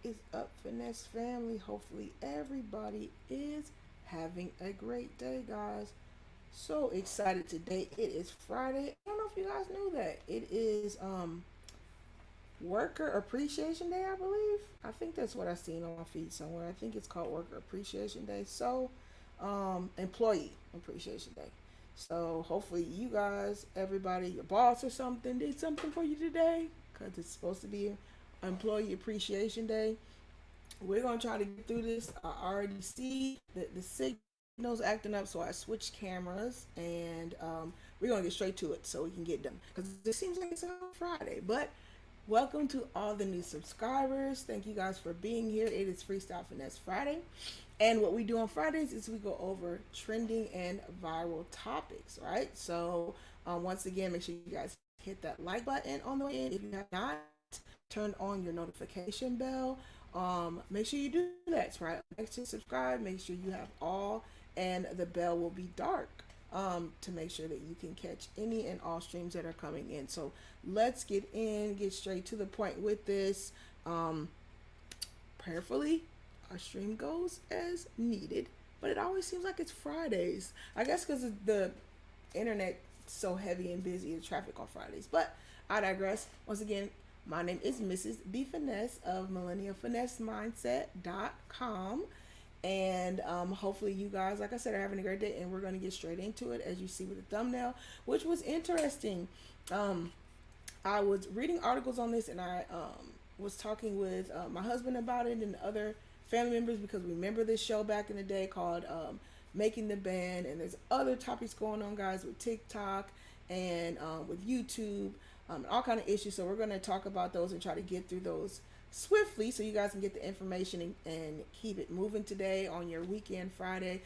is up, Finesse family? Hopefully, everybody is having a great day, guys. So excited today. It is Friday. I don't know if you guys knew that. It is Worker Appreciation Day, I believe. I think that's what I seen on my feed somewhere. I think it's called Worker Appreciation Day. So, Employee Appreciation Day. So hopefully you guys, everybody, your boss or something did something for you today because it's supposed to be Employee Appreciation Day. We're gonna try to get through this. I already see that the signal's acting up, so I switched cameras, and we're gonna get straight to it so we can get done. Because it seems like it's on Friday, but welcome to all the new subscribers. Thank you guys for being here. It is Freestyle Finesse Friday, and what we do on Fridays is we go over trending and viral topics. Right. So once again, make sure you guys hit that like button on the way in if you have not turned on your notification bell. Make sure you do that, right? Next to subscribe, make sure you have all, and the bell will be dark to make sure that you can catch any and all streams that are coming in. So let's get straight to the point with this. Prayerfully, our stream goes as needed, but it always seems like it's Fridays. I guess because the internet so heavy and busy, the traffic on Fridays. But I digress. Once again, my name is Mrs. B Finesse of millennialfinessemindset.com. And hopefully you guys, like I said, are having a great day, and we're going to get straight into it, as you see with the thumbnail, which was interesting. I was reading articles on this, and I was talking with my husband about it and other family members, because we remember this show back in the day called Making the Band, and there's other topics going on, guys, with TikTok and with YouTube, all kind of issues. So we're going to talk about those and try to get through those swiftly so you guys can get the information and keep it moving today on your weekend Friday.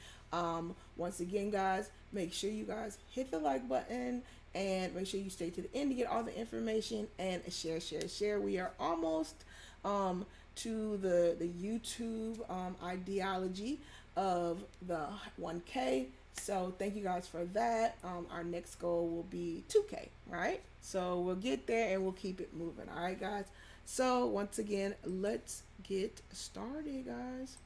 Once again, guys, make sure you guys hit the like button and make sure you stay to the end to get all the information, and share. We are almost to the YouTube ideology of the 1K. So thank you guys for that. Our next goal will be 2K, right? So we'll get there and we'll keep it moving. All right, guys. So once again, let's get started, guys.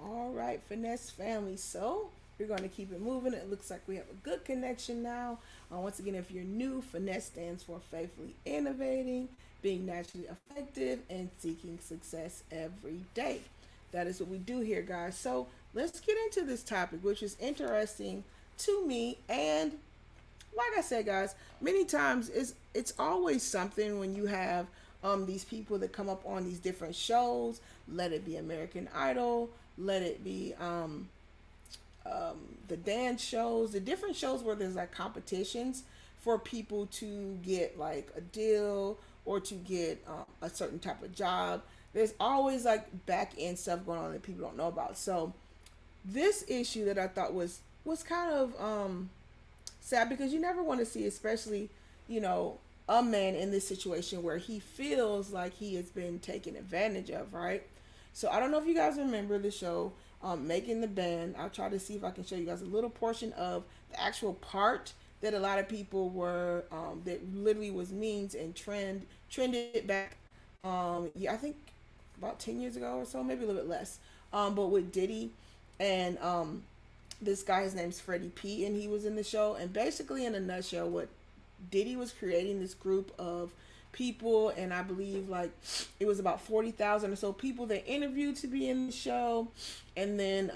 All right, Finesse family. So we're going to keep it moving. It looks like we have a good connection now. Once again, if you're new, Finesse stands for faithfully innovating, being naturally effective, and seeking success every day. That is what we do here, guys. So let's get into this topic, which is interesting to me. And like I said, guys, many times it's always something when you have these people that come up on these different shows. Let it be American Idol, let it be the dance shows, the different shows where there's like competitions for people to get like a deal or to get a certain type of job. There's always like back end stuff going on that people don't know about. So this issue that I thought was kind of sad, because you never want to see, especially, a man in this situation where he feels like he has been taken advantage of, right? So I don't know if you guys remember the show Making the Band. I'll try to see if I can show you guys a little portion of the actual part that a lot of people were that literally was memes and trended back yeah, I think about 10 years ago or so, maybe a little bit less, but with Diddy and this guy, his name's Freddie P, and he was in the show. And basically, in a nutshell, what Diddy was creating this group of people, and I believe like it was about 40,000 or so people they interviewed to be in the show, and then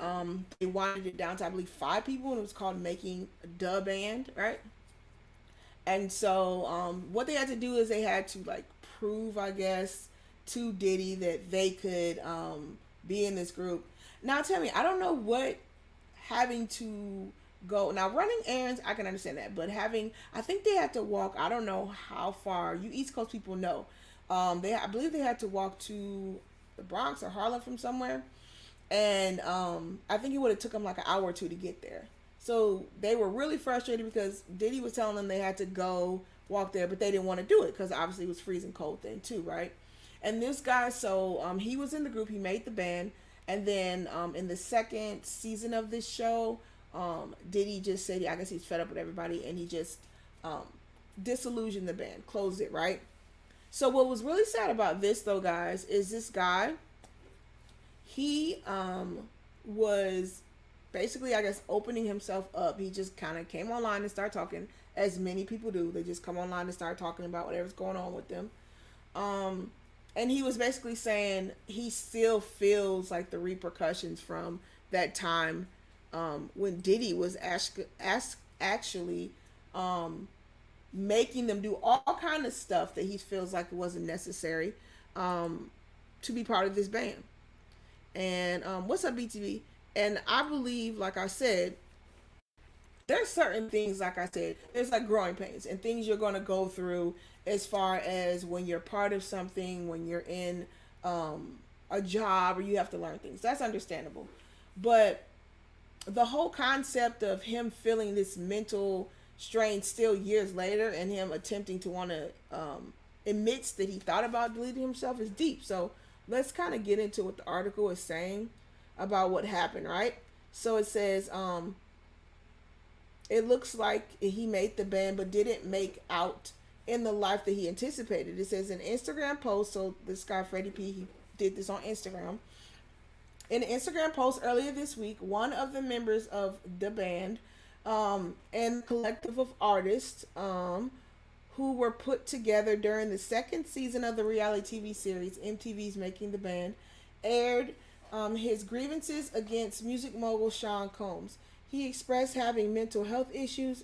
they wanted it down to, I believe, 5 people, and it was called Making the Band, right? And so what they had to do is they had to like prove, I guess, to Diddy that they could be in this group. Now tell me, I don't know what having to go now running errands, I can understand that, but having, I think they had to walk, I don't know how far, you East Coast people know, I believe they had to walk to the Bronx or Harlem from somewhere, and I think it would have took them like an hour or two to get there. So they were really frustrated because Diddy was telling them they had to go walk there, but they didn't want to do it because obviously it was freezing cold then too, right? And this guy, so he was in the group, he made the band, and then in the second season of this show, Diddy just said, I guess he's fed up with everybody, and he just disillusioned the band, closed it, right? So what was really sad about this though, guys, is this guy, he was basically, I guess, opening himself up. He just kind of came online and started talking, as many people do. They just come online and start talking about whatever's going on with them. And he was basically saying he still feels like the repercussions from that time when Diddy was actually making them do all kind of stuff that he feels like it wasn't necessary to be part of this band. And what's up, BTV? And I believe, like I said, there's certain things, like I said, there's like growing pains and things you're going to go through as far as when you're part of something, when you're in a job, or you have to learn things. That's understandable. But the whole concept of him feeling this mental strain still years later, and him attempting to want to admits that he thought about deleting himself, is deep. So let's kind of get into what the article is saying about what happened, right? So it says, it looks like he made the band but didn't make out in the life that he anticipated. It says an Instagram post, so this guy Freddie P, he did this on Instagram. In an Instagram post earlier this week, one of the members of the band and collective of artists who were put together during the second season of the reality TV series MTV's Making the Band aired his grievances against music mogul Sean Combs. He expressed having mental health issues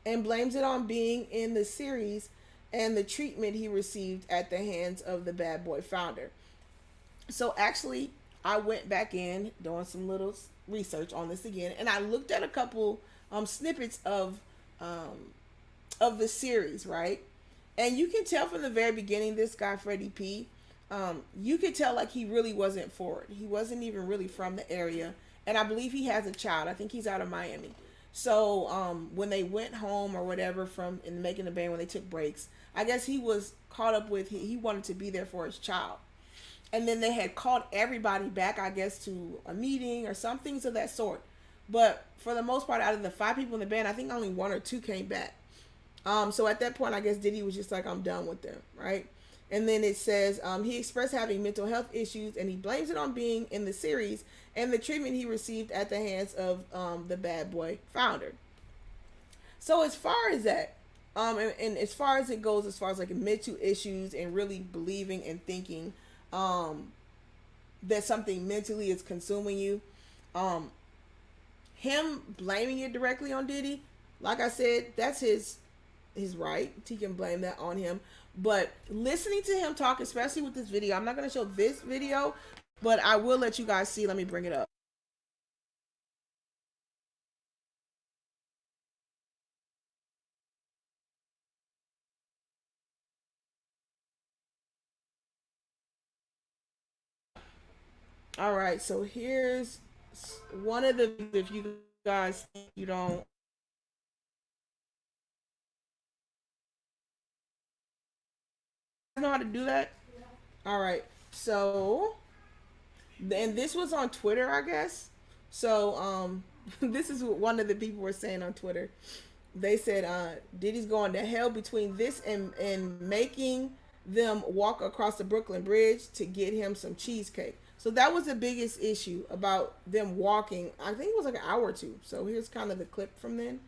and blames it on being in the series and the treatment he received at the hands of the Bad Boy founder. So actually, I went back in doing some little research on this again, and I looked at a couple snippets of the series, right? And you can tell from the very beginning, this guy Freddie P, you could tell like he really wasn't for it. He wasn't even really from the area, and I believe he has a child. I think he's out of Miami. So when they went home or whatever from in making the band, when they took breaks, I guess he was caught up with, he wanted to be there for his child. And then they had called everybody back, I guess, to a meeting or some things of that sort. But for the most part, out of the 5 people in the band, I think only 1 or 2 came back. So at that point, I guess Diddy was just like, I'm done with them, right? And then it says, he expressed having mental health issues, and he blames it on being in the series and the treatment he received at the hands of the Bad Boy founder. So as far as that, and as far as it goes, as far as like mental issues and really believing and thinking that something mentally is consuming you, him blaming it directly on Diddy, like I said, that's his right. He can blame that on him. But listening to him talk, especially with this video, I'm not going to show this video, but I will let you guys see. Let me bring it up. All right, so here's one of the, if you guys think you don't know how to do that. All right, so and this was on Twitter, I guess. So this is what one of the people were saying on Twitter. They said Diddy's going to hell between this and making them walk across the Brooklyn Bridge to get him some cheesecake. So that was the biggest issue about them walking. I think it was like an hour or two. So here's kind of the clip from then.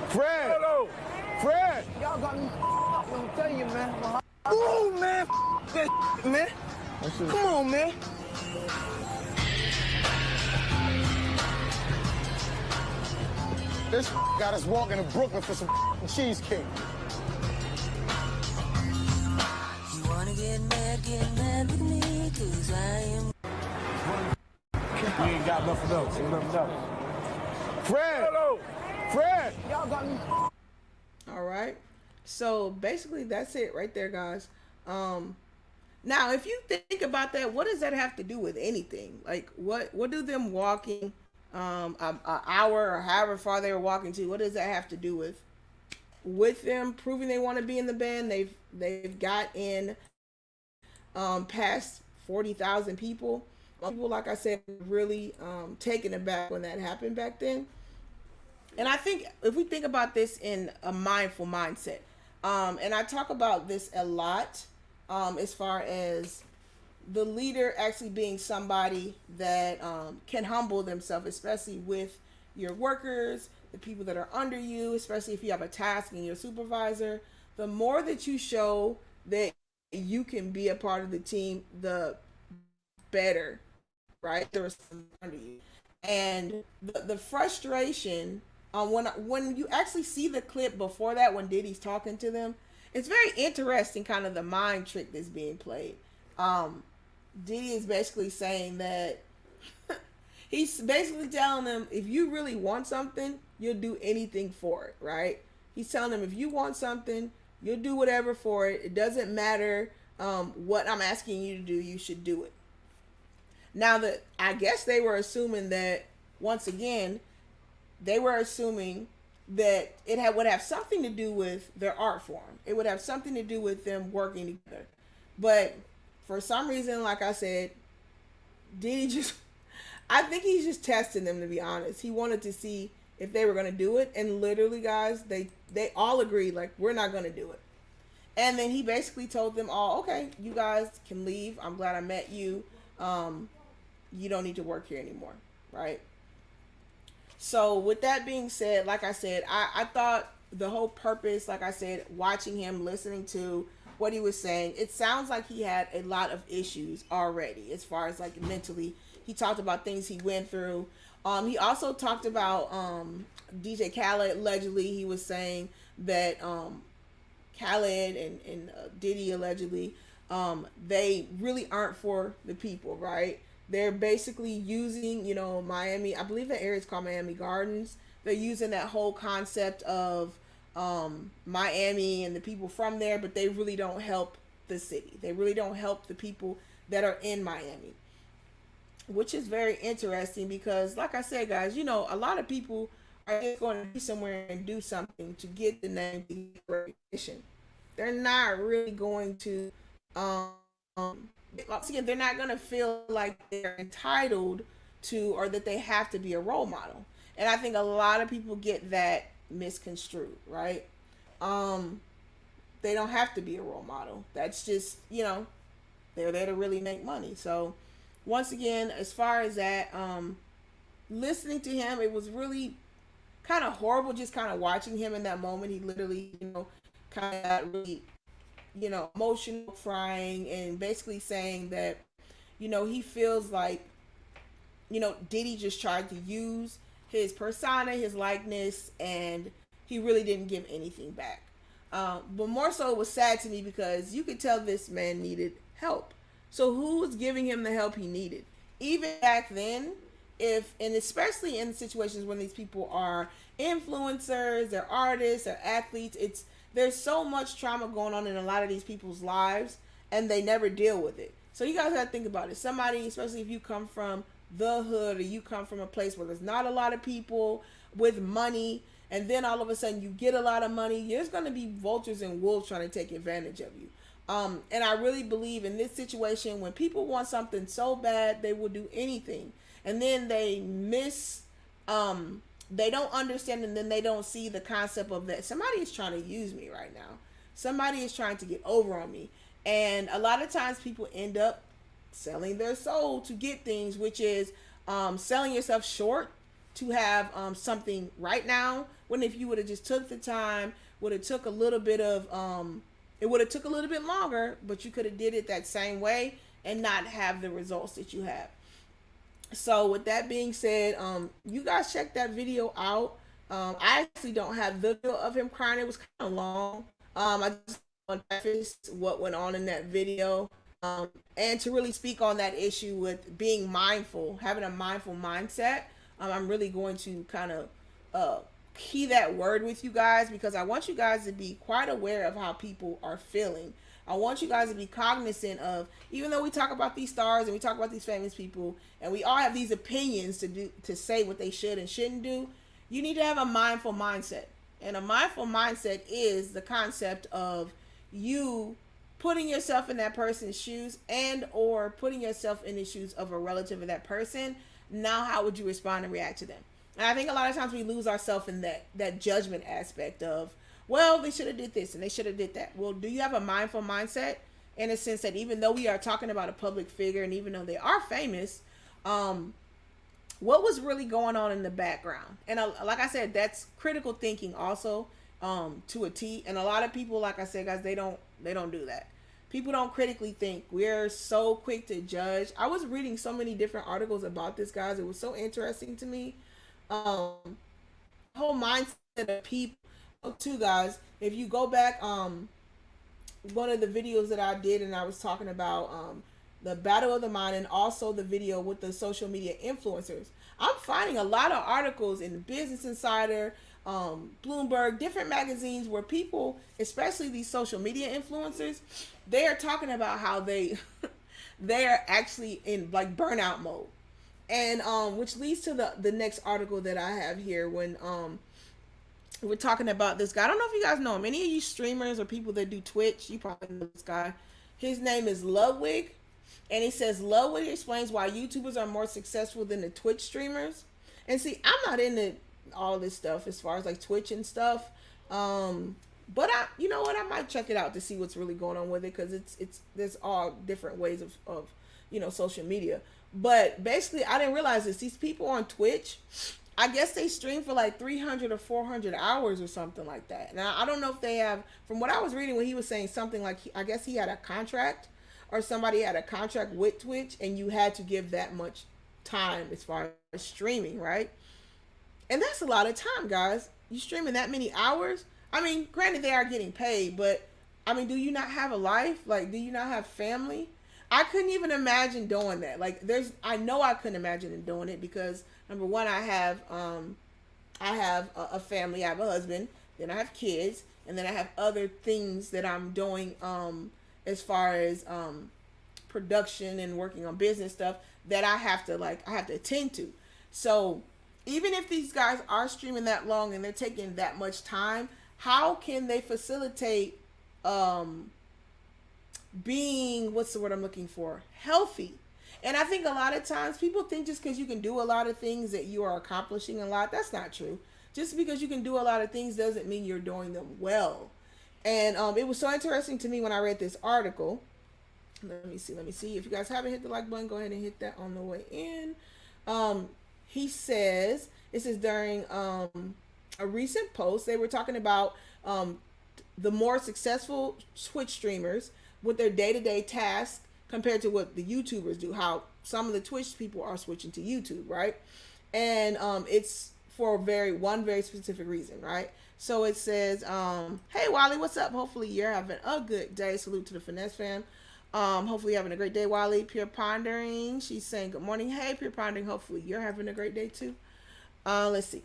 Fred! Hello! Fred! Y'all got me. I'm telling you, man. Ooh, man. That man. Come on, man. This got us walking to Brooklyn for some cheesecake. You wanna get mad with me, 'cause I am. got nothing else. Ain't nothing else. Fred! Hello! Fred! Y'all got me. All right. So basically that's it right there, guys. Now if you think about that, what does that have to do with anything? Like what do them walking an hour or however far they were walking to, what does that have to do with them proving they want to be in the band? They've got in past 40,000 people. People, like I said, really taken aback when that happened back then. And I think if we think about this in a mindful mindset, and I talk about this a lot, as far as the leader actually being somebody that can humble themselves, especially with your workers, the people that are under you, especially if you have a task and your supervisor. The more that you show that you can be a part of the team, the better, right? There is under you, and the frustration when you actually see the clip before that, when Diddy's talking to them, it's very interesting, kind of the mind trick that's being played. Diddy is basically saying that he's basically telling them, if you really want something, you'll do anything for it, right? He's telling them, if you want something, you'll do whatever for it. It doesn't matter what I'm asking you to do, you should do it. Now that I guess they were assuming that, once again, they were assuming that would have something to do with their art form. It would have something to do with them working together. But for some reason, like I said, Diddy I think he's just testing them, to be honest. He wanted to see if they were going to do it. And literally, guys, they all agreed, like, we're not going to do it. And then he basically told them all, okay, you guys can leave. I'm glad I met you. You don't need to work here anymore, right? So with that being said, like I said, I thought the whole purpose, like I said, watching him, listening to what he was saying, it sounds like he had a lot of issues already as far as like mentally. He talked about things he went through. He also talked about DJ Khaled. Allegedly, he was saying that Khaled and Diddy allegedly, they really aren't for the people, right? They're basically using, Miami. I believe the area is called Miami Gardens. They're using that whole concept of Miami and the people from there, but they really don't help the city. They really don't help the people that are in Miami, which is very interesting because, like I said, guys, a lot of people are just going to be somewhere and do something to get the name, to get the recognition. They're not really going to again, they're not going to feel like they're entitled to, or that they have to be a role model. And I think a lot of people get that misconstrued, right? They don't have to be a role model. That's just, they're there to really make money. So once again, as far as that, listening to him, it was really kind of horrible just kind of watching him in that moment. He literally, kind of got really, emotional, crying, and basically saying that, he feels like, Diddy just tried to use his persona, his likeness, and he really didn't give anything back. But more so, it was sad to me because you could tell this man needed help. So who was giving him the help he needed? Even back then, and especially in situations when these people are influencers, they're artists, they're athletes, there's so much trauma going on in a lot of these people's lives, and they never deal with it. So you guys got to think about it. Somebody, especially if you come from the hood, or you come from a place where there's not a lot of people with money, and then all of a sudden you get a lot of money, there's going to be vultures and wolves trying to take advantage of you. And I really believe in this situation, when people want something so bad, they will do anything. And then they they don't understand, and then they don't see the concept of that somebody is trying to use me right now. Somebody is trying to get over on me. And a lot of times people end up selling their soul to get things, which is selling yourself short to have something right now, when if you would have just took the time, would have took a little bit of it would have took a little bit longer, but you could have did it that same way and not have the results that you have. So with that being said, you guys check that video out. I actually don't have the video of him crying. It was kind of long. I just want to preface what went on in that video. And to really speak on that issue with being mindful, having a mindful mindset, I'm really going to kind of key that word with you guys, because I want you guys to be quite aware of how people are feeling. I want you guys to be cognizant of, even though we talk about these stars and we talk about these famous people, and we all have these opinions to say what they should and shouldn't do, you need to have a mindful mindset. And a mindful mindset is the concept of you putting yourself in that person's shoes, and or putting yourself in the shoes of a relative of that person. Now how would you respond and react to them? And I think a lot of times we lose ourselves in that judgment aspect of, well, they should have did this and they should have did that. Well, do you have a mindful mindset, in a sense that even though we are talking about a public figure and even though they are famous, what was really going on in the background? And like I said, that's critical thinking also, to a T. And a lot of people, like I said, guys, they don't do that. People don't critically think. We're so quick to judge. I was reading so many different articles about this, guys. It was so interesting to me. Whole mindset of people too, guys. If you go back, one of the videos that I did, and I was talking about the battle of the mind, and also the video with the social media influencers. I'm finding a lot of articles in the Business Insider, Bloomberg, different magazines, where people, especially these social media influencers, they are talking about how they they are actually in like burnout mode. And which leads to the next article that I have here, when we're talking about this guy. I don't know if you guys know him. Any of you streamers or people that do Twitch, you probably know this guy. His name is Ludwig. And he says, Ludwig explains why YouTubers are more successful than the Twitch streamers. And see, I'm not into all this stuff as far as like Twitch and stuff. But you know what? I might check it out to see what's really going on with it, because there's all different ways of social media. But basically, I didn't realize this. These people on Twitch, I guess they stream for like 300 or 400 hours or something like that. Now, I don't know if they have, from what I was reading, when he was saying something like, I guess he had a contract, or somebody had a contract with Twitch, and you had to give that much time as far as streaming, right? And that's a lot of time, guys. You streaming that many hours? I mean, granted, they are getting paid, but I mean, do you not have a life? Like, do you not have family? I couldn't even imagine doing that. Like, I know I couldn't imagine doing it, because number one, I have a family. I have a husband, then I have kids, and then I have other things that I'm doing, as far as production and working on business stuff that I have to attend to. So even if these guys are streaming that long and they're taking that much time, how can they facilitate being, what's the word I'm looking for, healthy? And I think a lot of times people think just because you can do a lot of things that you are accomplishing a lot. That's not true. Just because you can do a lot of things doesn't mean you're doing them well. And it was so interesting to me when I read this article. Let me see. If you guys haven't hit the like button, go ahead and hit that on the way in. He says, this is during a recent post. They were talking about the more successful Twitch streamers with their day-to-day tasks compared to what the YouTubers do. How some of the Twitch people are switching to YouTube, right? And it's for one very specific reason, right? So it says, hey, Wally, what's up? Hopefully you're having a good day. Salute to the Finesse fam. Hopefully you're having a great day, Wally. Pure Pondering, she's saying good morning. Hey, Pure Pondering, hopefully you're having a great day too. Let's see.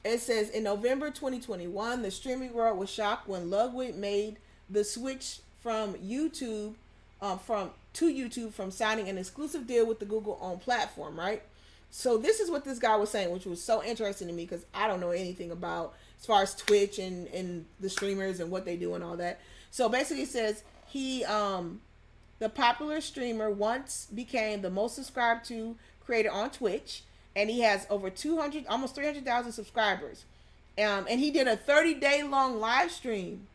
It says, in November 2021, the streaming world was shocked when Ludwig made the switch from YouTube, to YouTube, from signing an exclusive deal with the Google-owned platform, right? So this is what this guy was saying, which was so interesting to me, because I don't know anything about as far as Twitch and the streamers and what they do and all that. So basically it says he, the popular streamer, once became the most subscribed to creator on Twitch, and he has over 200, almost 300,000 subscribers. And he did a 30-day long live stream.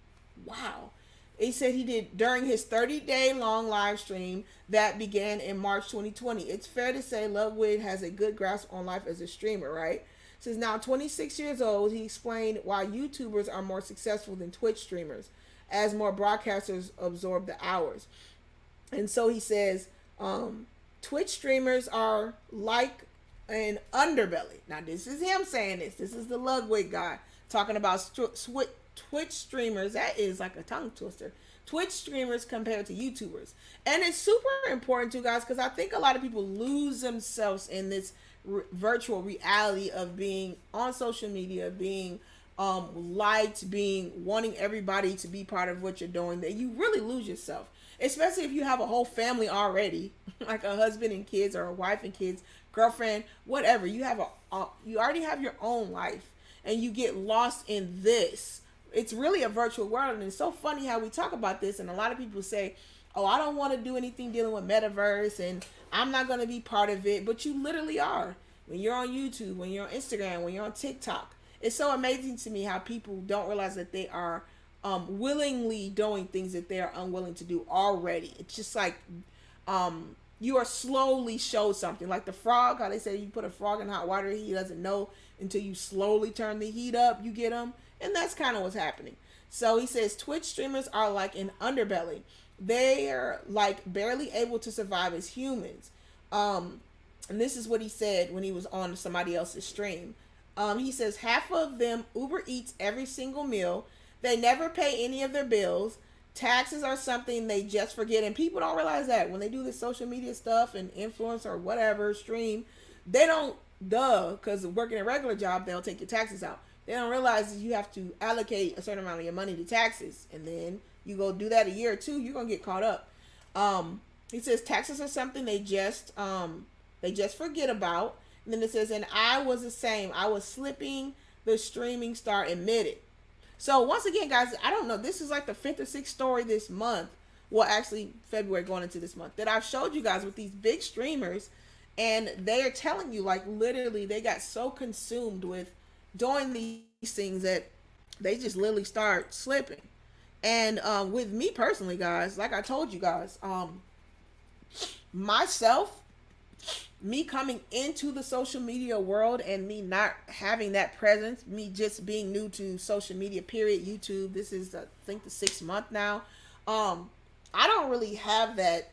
Wow. He said he did during his 30-day long live stream that began in March 2020. It's fair to say Ludwig has a good grasp on life as a streamer, right? Since now 26 years old, he explained why YouTubers are more successful than Twitch streamers, as more broadcasters absorb the hours. And so he says, Twitch streamers are like an underbelly. Now, this is him saying this. This is the Ludwig guy talking about Twitch streamers. That is like a tongue twister. Twitch streamers compared to YouTubers. And it's super important to guys because I think a lot of people lose themselves in this virtual reality of being on social media, being liked, being wanting everybody to be part of what you're doing, that you really lose yourself. Especially if you have a whole family already, like a husband and kids or a wife and kids, girlfriend, whatever. You have you already have your own life and you get lost in this. It's really a virtual world, and it's so funny how we talk about this, and a lot of people say, oh, I don't want to do anything dealing with metaverse and I'm not going to be part of it, but you literally are. When you're on YouTube, when you're on Instagram, when you're on TikTok, it's so amazing to me how people don't realize that they are willingly doing things that they are unwilling to do already. It's just like you are slowly showed something. Like the frog, how they say you put a frog in hot water, he doesn't know until you slowly turn the heat up, you get him. And that's kind of what's happening. So he says Twitch streamers are like an underbelly. They are like barely able to survive as humans. And this is what he said when he was on somebody else's stream. He says half of them Uber Eats every single meal. They never pay any of their bills. Taxes are something they just forget. And people don't realize that when they do this social media stuff and influence or whatever stream, they don't, because working a regular job, they'll take your taxes out. They don't realize that you have to allocate a certain amount of your money to taxes. And then you go do that a year or two, you're going to get caught up. He says taxes are something they just forget about. And then it says, and I was the same. I was slipping, the streaming star admitted. So once again, guys, I don't know. This is like the 5th or 6th story this month. Well, actually, February going into this month that I've showed you guys with these big streamers. And they are telling you, like, literally, they got so consumed with doing these things that they just literally start slipping. And with me personally, guys, like I told you guys, myself, me coming into the social media world and me not having that presence, me just being new to social media, period, YouTube, this is, I think, the 6th month now. I don't really have that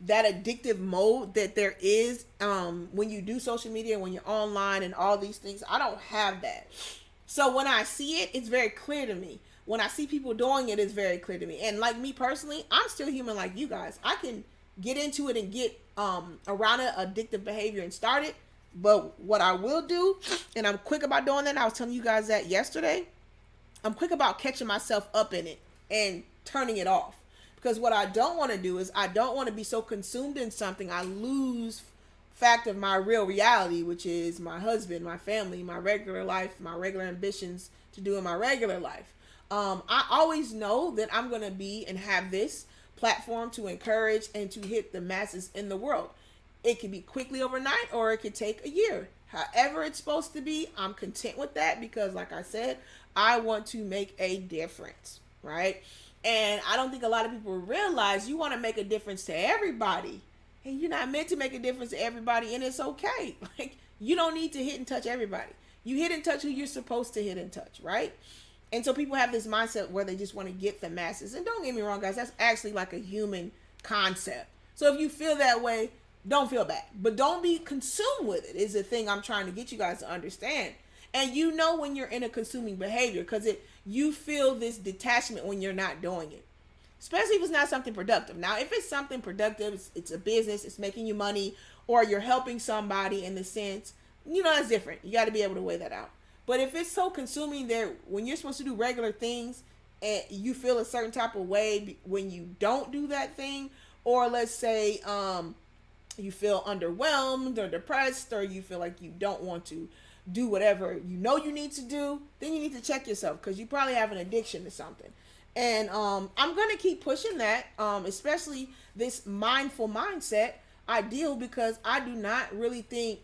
addictive mode that there is when you do social media, when you're online and all these things. I don't have that. So when I see it, it's very clear to me. When I see people doing it, it's very clear to me. And like me personally, I'm still human like you guys. I can get into it and get around an addictive behavior and start it. But what I will do, and I'm quick about doing that, I was telling you guys that yesterday, I'm quick about catching myself up in it and turning it off. Because what I don't want to do is I don't want to be so consumed in something I lose fact of my real reality, which is my husband, my family, my regular life, my regular ambitions to do in my regular life. I always know that I'm going to be and have this platform to encourage and to hit the masses in the world. It could be quickly overnight or it could take a year. However it's supposed to be, I'm content with that because, like I said, I want to make a difference, right? And I don't think a lot of people realize you want to make a difference to everybody. And you're not meant to make a difference to everybody, and it's okay. Like, you don't need to hit and touch everybody. You hit and touch who you're supposed to hit and touch, right? And so people have this mindset where they just want to get the masses. And don't get me wrong, guys, that's actually like a human concept. So if you feel that way, don't feel bad. But don't be consumed with it is the thing I'm trying to get you guys to understand. And you know when you're in a consuming behavior because you feel this detachment when you're not doing it. Especially if it's not something productive. Now, if it's something productive, it's a business, it's making you money, or you're helping somebody in the sense, that's different. You got to be able to weigh that out. But if it's so consuming that when you're supposed to do regular things and you feel a certain type of way when you don't do that thing, or let's say you feel underwhelmed or depressed, or you feel like you don't want to do whatever you need to do, then you need to check yourself because you probably have an addiction to something. And I'm going to keep pushing that, especially this mindful mindset ideal, because I do not really think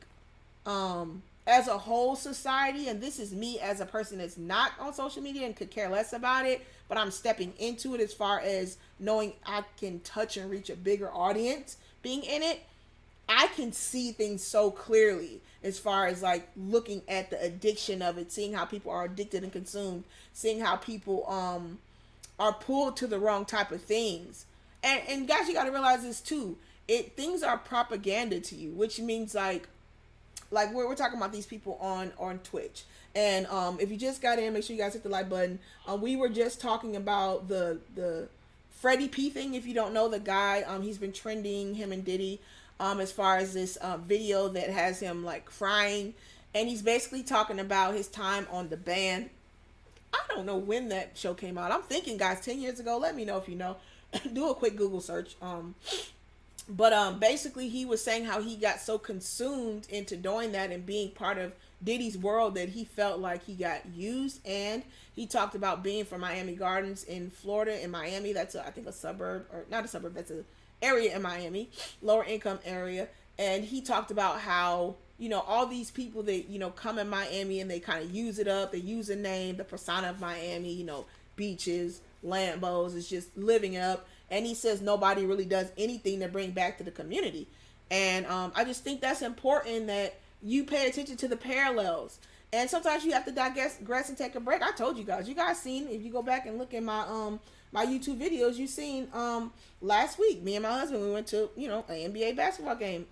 as a whole society, and this is me as a person that's not on social media and could care less about it, but I'm stepping into it as far as knowing I can touch and reach a bigger audience being in it. I can see things so clearly as far as like looking at the addiction of it, seeing how people are addicted and consumed, seeing how people are pulled to the wrong type of things. And guys, you got to realize this too. Things are propaganda to you, which means like like we're talking about these people on Twitch. And if you just got in, make sure you guys hit the like button. We were just talking about the Freddie P thing. If you don't know the guy, he's been trending, him and Diddy, as far as this video that has him like crying, and he's basically talking about his time on the band. I don't know when that show came out. I'm thinking, guys, 10 years ago. Let me know if you know. Do a quick Google search. But basically he was saying how he got so consumed into doing that and being part of Diddy's world that he felt like he got used. And he talked about being from Miami Gardens in Florida, in Miami. That's I think a suburb, or not a suburb, that's an area in Miami, lower income area. And he talked about how, you know, all these people that, you know, come in Miami and they kind of use it up. They use the name, the persona of Miami, you know, beaches, Lambos, is just living up. And he says nobody really does anything to bring back to the community. And I just think that's important, that you pay attention to the parallels. And sometimes you have to digress and take a break. I told you guys seen, if you go back and look at my my YouTube videos, you seen last week, me and my husband, we went to, you know, an NBA basketball game.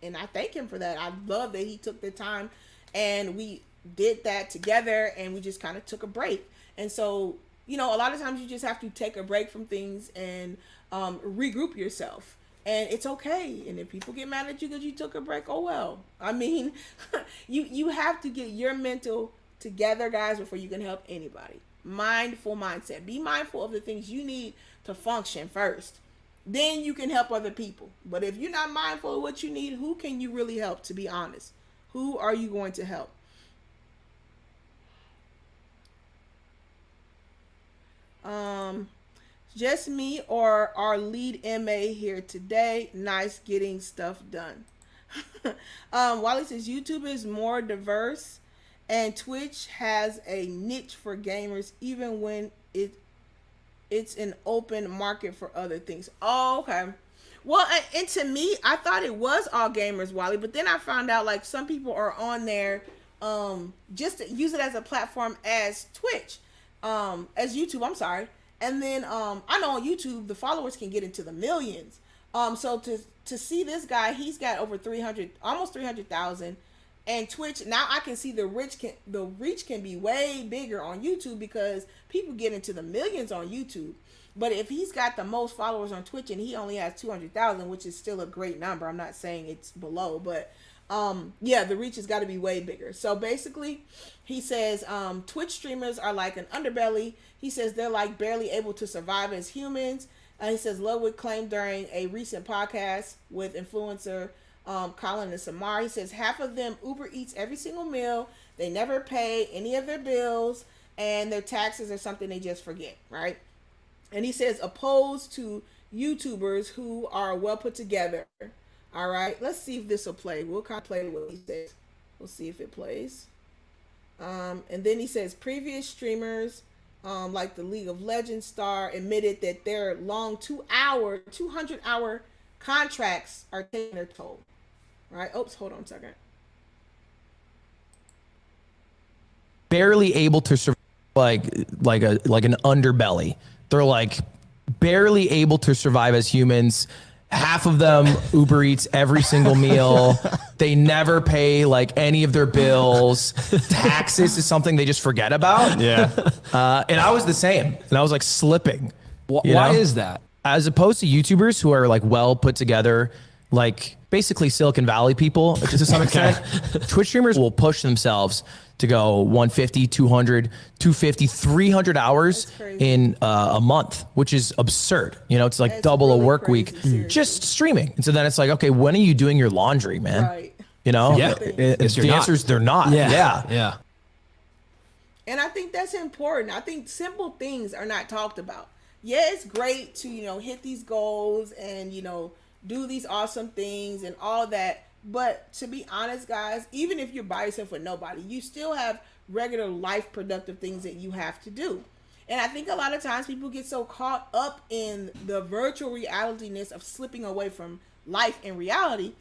And I thank him for that. I love that he took the time and we did that together, and we just kind of took a break. And so, you know, a lot of times you just have to take a break from things and regroup yourself. And it's okay. And if people get mad at you because you took a break, oh well. I mean, you have to get your mental together, guys, before you can help anybody. Mindful mindset. Be mindful of the things you need to function first. Then you can help other people. But if you're not mindful of what you need, who can you really help, to be honest? Who are you going to help? Just me or our lead MA here today. Nice getting stuff done. Wally says YouTube is more diverse and Twitch has a niche for gamers, even when it's an open market for other things. Oh, okay. Well, and to me, I thought it was all gamers, Wally, but then I found out like some people are on there just to use it as a platform as Twitch, as YouTube, I'm sorry. And then I know on YouTube the followers can get into the millions. So to see this guy, he's got over 300, almost 300,000, and Twitch. Now I can see the reach can be way bigger on YouTube because people get into the millions on YouTube. But if he's got the most followers on Twitch and he only has 200,000, which is still a great number, I'm not saying it's below, but yeah, the reach has got to be way bigger. So basically, he says Twitch streamers are like an underbelly. He says they're like barely able to survive as humans. He says Ludwig claimed during a recent podcast with influencer Colin and Samar. He says half of them Uber Eats every single meal. They never pay any of their bills, and their taxes are something they just forget, right? And he says opposed to YouTubers who are well put together. All right, let's see if this will play. We'll kind of play what he says. We'll see if it plays. And then he says previous streamers, like the League of Legends star, admitted that their long 200-hour contracts are taking their toll. Right? Oops, hold on a second. Barely able to survive, like an underbelly. They're like barely able to survive as humans. Half of them Uber Eats every single meal. They never pay like any of their bills. Taxes is something they just forget about. Yeah. And I was the same. And I was like slipping. Why is that? As opposed to YouTubers who are like well put together, like basically Silicon Valley people to some extent. Twitch streamers will push themselves to go 150, 200, 250, 300 hours in a month, which is absurd. You know, it's like That's double really a work crazy, week seriously. just streaming. And so then it's like, okay, when are you doing your laundry, man? Right. You know, Yeah. the answer is they're not. Yeah. And I think that's important. I think simple things are not talked about. Yeah, it's great to, you know, hit these goals and, you know, do these awesome things and all that. But to be honest, guys, even if you're by yourself with nobody, you still have regular life productive things that you have to do. And I think a lot of times people get so caught up in the virtual reality-ness of slipping away from life and reality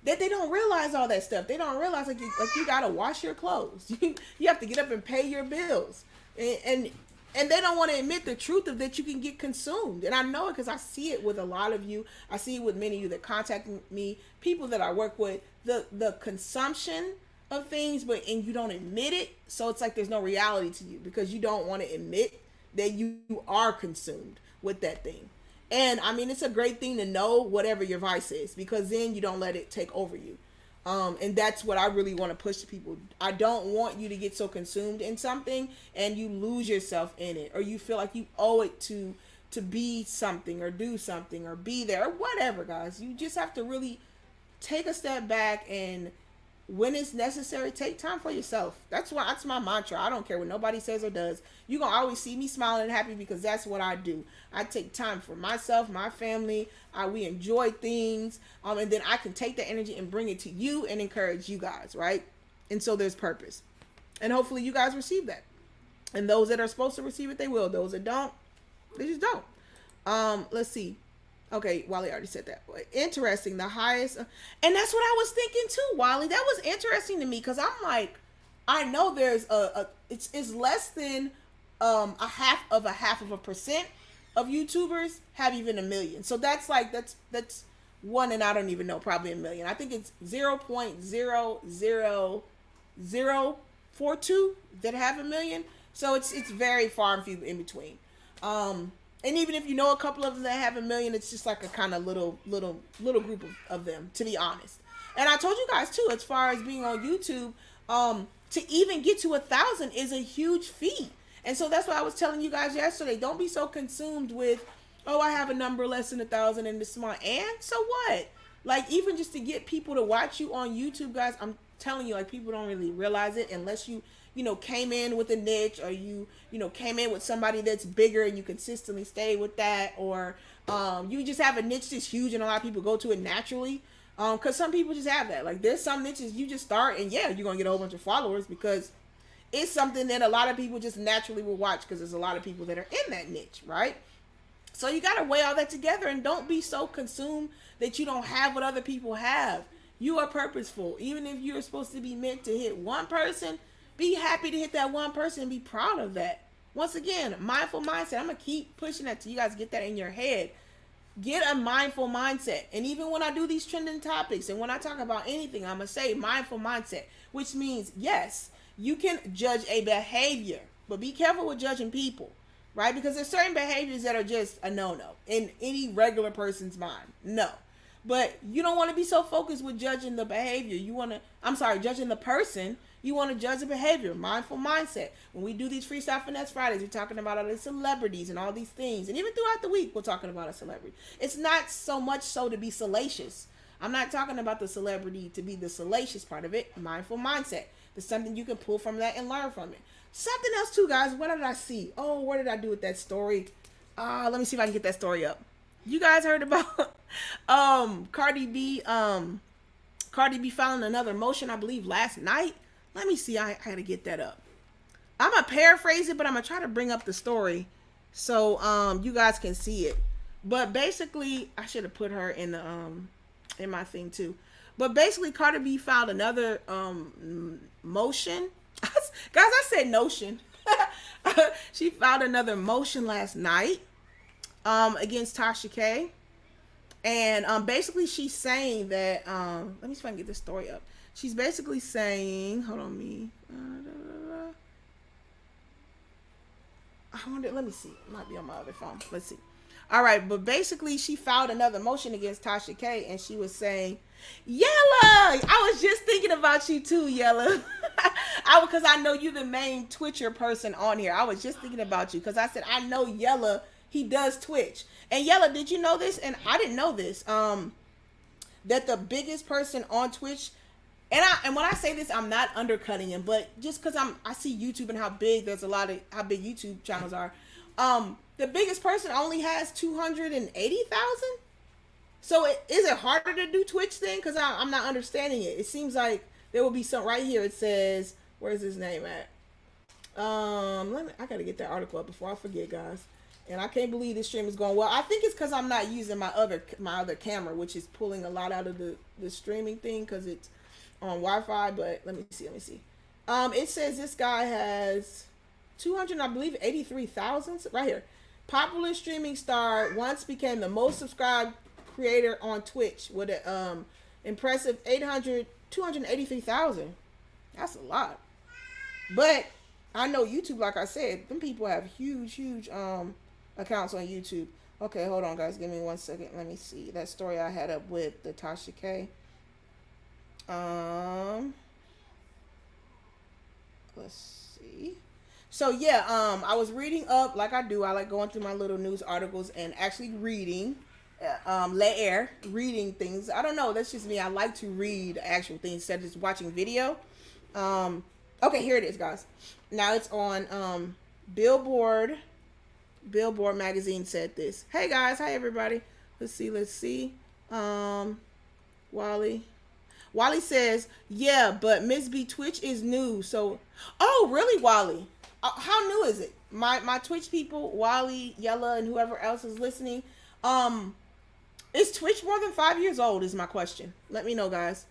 that they don't realize all that stuff. They don't realize like you gotta wash your clothes. You have to get up and pay your bills. And And they don't want to admit the truth of that you can get consumed. And I know it because I see it with a lot of you. I see it with many of you that contact me, people that I work with, the consumption of things, and you don't admit it. So it's like there's no reality to you because you don't want to admit that you are consumed with that thing. And I mean, it's a great thing to know whatever your vice is, because then you don't let it take over you. And that's what I really want to push to people. I don't want you to get so consumed in something and you lose yourself in it, or you feel like you owe it to be something or do something or be there or whatever, guys. You just have to really take a step back, and when it's necessary, take time for yourself. That's my mantra. I don't care what nobody says or does. You're going to always see me smiling and happy because that's what I do. I take time for myself, my family. We enjoy things. And then I can take that energy and bring it to you and encourage you guys, right? And so there's purpose. And hopefully you guys receive that. And those that are supposed to receive it, they will. Those that don't, they just don't. Let's see. Okay, Wally already said that. Interesting, the highest. And that's what I was thinking too, Wally. That was interesting to me because I'm like, I know there's it's less than a half of a percent of YouTubers have even a million. So that's one, and I don't even know, probably a million. I think it's 0.00042 that have a million. So it's very far and few in between. And even if you know a couple of them that have a million, it's just like a kind of little group of them, to be honest. And I told you guys too, as far as being on YouTube, to even get to 1,000 is a huge feat. And so that's why I was telling you guys yesterday, don't be so consumed with, oh, I have a number less than 1,000 in this month. And so what? Like, even just to get people to watch you on YouTube, guys, I'm telling you, like, people don't really realize it unless you came in with a niche, or you came in with somebody that's bigger and you consistently stay with that, or you just have a niche that's huge and a lot of people go to it naturally. Because some people just have that. Like, there's some niches you just start and yeah, you're going to get a whole bunch of followers because it's something that a lot of people just naturally will watch because there's a lot of people that are in that niche, right? So you got to weigh all that together and don't be so consumed that you don't have what other people have. You are purposeful. Even if you're supposed to be meant to hit one person, be happy to hit that one person and be proud of that. Once again, mindful mindset. I'm going to keep pushing that till you guys get that in your head. Get a mindful mindset. And even when I do these trending topics and when I talk about anything, I'm going to say mindful mindset, which means, yes, you can judge a behavior, but be careful with judging people, right? Because there's certain behaviors that are just a no-no in any regular person's mind. No. But you don't want to be so focused with judging the behavior. Judging the person. You want to judge the behavior. Mindful mindset. When we do these Freestyle Finesse Fridays, we're talking about all the celebrities and all these things. And even throughout the week, we're talking about a celebrity. It's not so much so to be salacious. I'm not talking about the celebrity to be the salacious part of it. Mindful mindset. There's something you can pull from that and learn from it. Something else too, guys. What did I see? Oh, what did I do with that story? Let me see if I can get that story up. You guys heard about Cardi B filing another motion, I believe, last night. Let me see. I had to get that up. I'm going to paraphrase it, but I'm going to try to bring up the story so you guys can see it. But basically, I should have put her in the in my thing too. But basically, Cardi B filed another motion. Guys, I said notion. She filed another motion last night against Tasha K. And basically, she's saying that, let me see if I can get this story up. She's basically saying, hold on me. Let me see. It might be on my other phone. Let's see. All right, but basically, she filed another motion against Tasha K, and she was saying, Yella, I was just thinking about you too, Yella. Because I know you're the main Twitcher person on here. I was just thinking about you because I said, I know Yella, he does Twitch. And Yella, did you know this? And I didn't know this. That the biggest person on Twitch, and when I say this, I'm not undercutting him, but just because I see YouTube and how big YouTube channels are. The biggest person only has 280,000. So is it harder to do Twitch thing? Because I'm not understanding it. It seems like there will be some right here. It says, where's his name at? I gotta get that article up before I forget, guys. And I can't believe this stream is going well. I think it's because I'm not using my other camera, which is pulling a lot out of the streaming thing because it's on Wi-Fi. But let me see. It says this guy has 200, I believe 83,000 right here. Popular streaming star once became the most subscribed creator on Twitch with an impressive 283,000. That's a lot. But I know YouTube, like I said, them people have huge accounts on YouTube. Okay, hold on, guys. Give me 1 second. Let me see that story I had up with the Tasha K. Let's see. So yeah, I was reading up like I do. I like going through my little news articles and actually reading, reading things. I don't know. That's just me. I like to read actual things instead of just watching video. Okay, here it is, guys. Now it's on Billboard. Billboard magazine said this. Hey guys, hi everybody. Let's see. Wally says, yeah, but Miss B Twitch is new. So, oh really, Wally? How new is it? My Twitch people, Wally, Yella, and whoever else is listening. Is Twitch more than 5 years old? Is my question. Let me know, guys.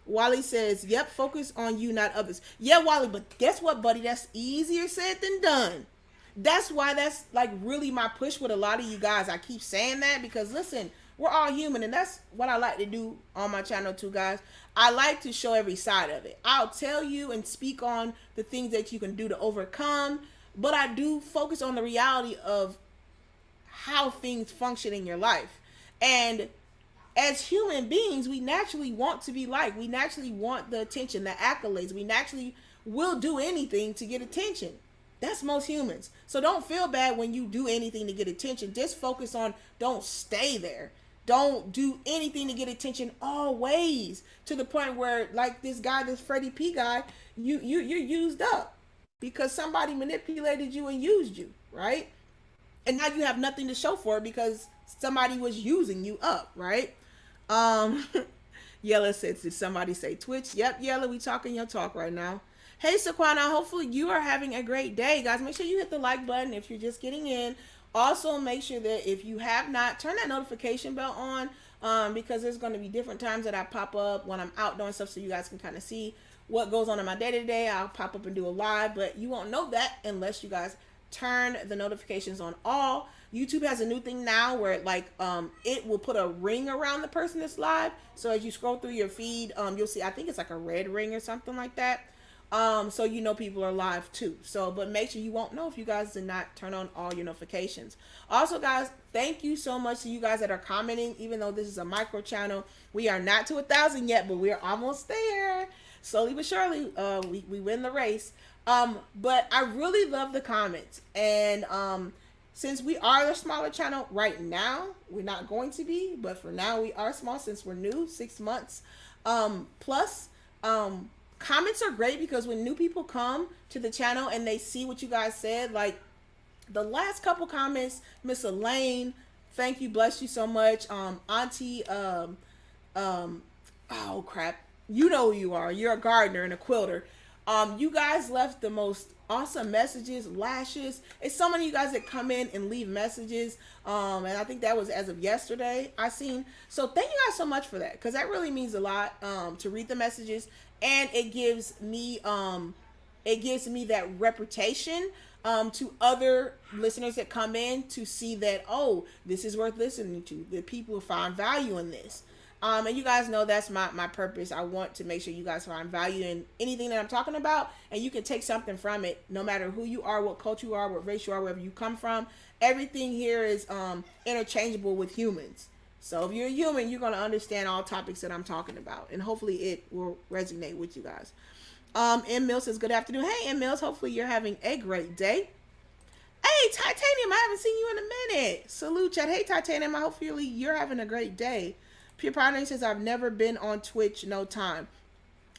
Wally says, yep, focus on you, not others. Yeah, Wally, but guess what, buddy? That's easier said than done. That's why that's like really my push with a lot of you guys. I keep saying that because listen, we're all human, and that's what I like to do on my channel too, guys. I like to show every side of it. I'll tell you and speak on the things that you can do to overcome, but I do focus on the reality of how things function in your life. And as human beings, we naturally want to be liked. We naturally want the attention, the accolades. We naturally will do anything to get attention. That's most humans. So don't feel bad when you do anything to get attention. Just focus on, don't stay there. Don't do anything to get attention always, to the point where, like this guy, this Freddie P guy, you're used up because somebody manipulated you and used you, right? And now you have nothing to show for it because somebody was using you up, right? Yella says, did somebody say Twitch? Yep, Yella, we talking your talk right now. Hey, Saquana, hopefully you are having a great day. Guys, make sure you hit the like button if you're just getting in. Also, make sure that if you have not, turn that notification bell on because there's going to be different times that I pop up when I'm out doing stuff so you guys can kind of see what goes on in my day-to-day. I'll pop up and do a live, but you won't know that unless you guys turn the notifications on all. YouTube has a new thing now where it will put a ring around the person that's live. So as you scroll through your feed, you'll see, I think it's like a red ring or something like that. So you know people are live too. So, but make sure you won't know if you guys did not turn on all your notifications. Also, guys, thank you so much to you guys that are commenting. Even though this is a micro channel, we are not to 1,000 yet, but we're almost there. Slowly but surely, we win the race. But I really love the comments. And since we are the smaller channel right now, we're not going to be, but for now we are small since we're new, 6 months. Plus, comments are great because when new people come to the channel and they see what you guys said, like the last couple comments, Miss Elaine, thank you, bless you so much. Auntie, oh crap, you know who you are. You're a gardener and a quilter. You guys left the most awesome messages, lashes. It's so many of you guys that come in and leave messages. And I think that was as of yesterday I seen. So thank you guys so much for that, because that really means a lot to read the messages. And it gives me that reputation to other listeners that come in to see that, oh, this is worth listening to. The people find value in this. And you guys know that's my purpose. I want to make sure you guys find value in anything that I'm talking about, and you can take something from it, no matter who you are, what culture you are, what race you are, wherever you come from. Everything here is interchangeable with humans. So if you're a human, you're going to understand all topics that I'm talking about, and hopefully it will resonate with you guys. M. Mills says, good afternoon. Hey, M. Mills, hopefully you're having a great day. Hey, Titanium, I haven't seen you in a minute. Salute, chat. Hey, Titanium, hopefully you're having a great day. Pure Pioneer says, I've never been on Twitch, no time.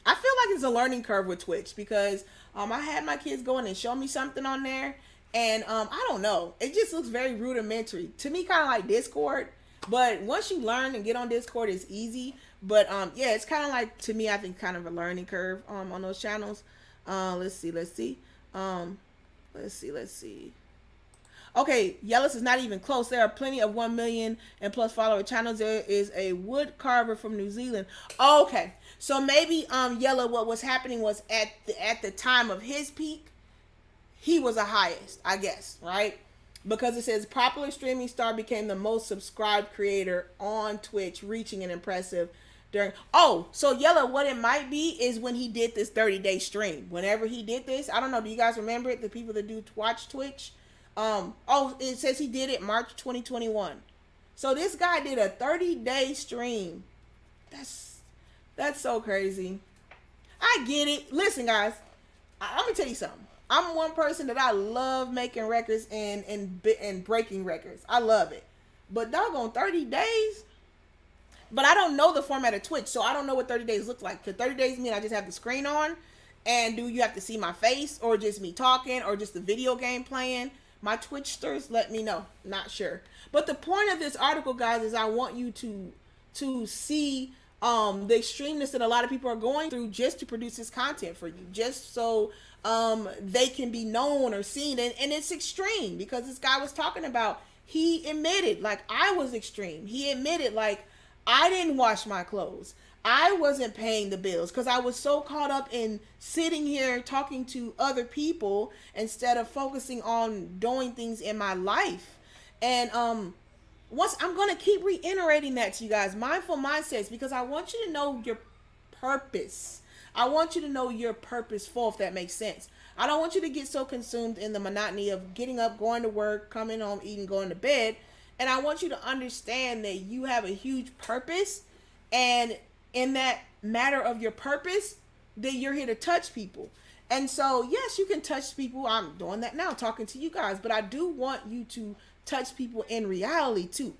I feel like it's a learning curve with Twitch because I had my kids go in and show me something on there, and I don't know. It just looks very rudimentary. To me, kind of like Discord. But once you learn and get on Discord, it's easy. But yeah, it's kind of like, to me, I think kind of a learning curve on those channels. Let's see. Okay, Yellis is not even close. There are plenty of 1 million and plus follower channels. There is a wood carver from New Zealand. Okay, so maybe Yellow, what was happening was at the time of his peak, he was the highest, I guess, right? Because it says popular streaming star became the most subscribed creator on Twitch, reaching an impressive during. Oh, so Yella, what it might be is when he did this 30-day stream. Whenever he did this, I don't know. Do you guys remember it? The people that do watch Twitch. Oh, it says he did it March 2021. So this guy did a 30-day stream. That's so crazy. I get it. Listen, guys, I'm gonna tell you something. I'm one person that I love making records and breaking records. I love it. But doggone 30 days. But I don't know the format of Twitch, so I don't know what 30 days look like. Because 30 days mean I just have the screen on, and do you have to see my face, or just me talking, or just the video game playing? My Twitchsters, let me know. Not sure. But the point of this article, guys, is I want you to see the extremeness that a lot of people are going through just to produce this content for you, just so they can be known or seen. And it's extreme because this guy was talking about, he admitted, like, I was extreme. He admitted, like, I didn't wash my clothes. I wasn't paying the bills because I was so caught up in sitting here talking to other people instead of focusing on doing things in my life. And once I'm going to keep reiterating that to you guys, mindful mindsets, because I want you to know your purpose. I want you to know you're purposeful, if that makes sense. I don't want you to get so consumed in the monotony of getting up, going to work, coming home, eating, going to bed. And I want you to understand that you have a huge purpose, and in that matter of your purpose, that you're here to touch people. And so, yes, you can touch people. I'm doing that now, talking to you guys, but I do want you to touch people in reality too.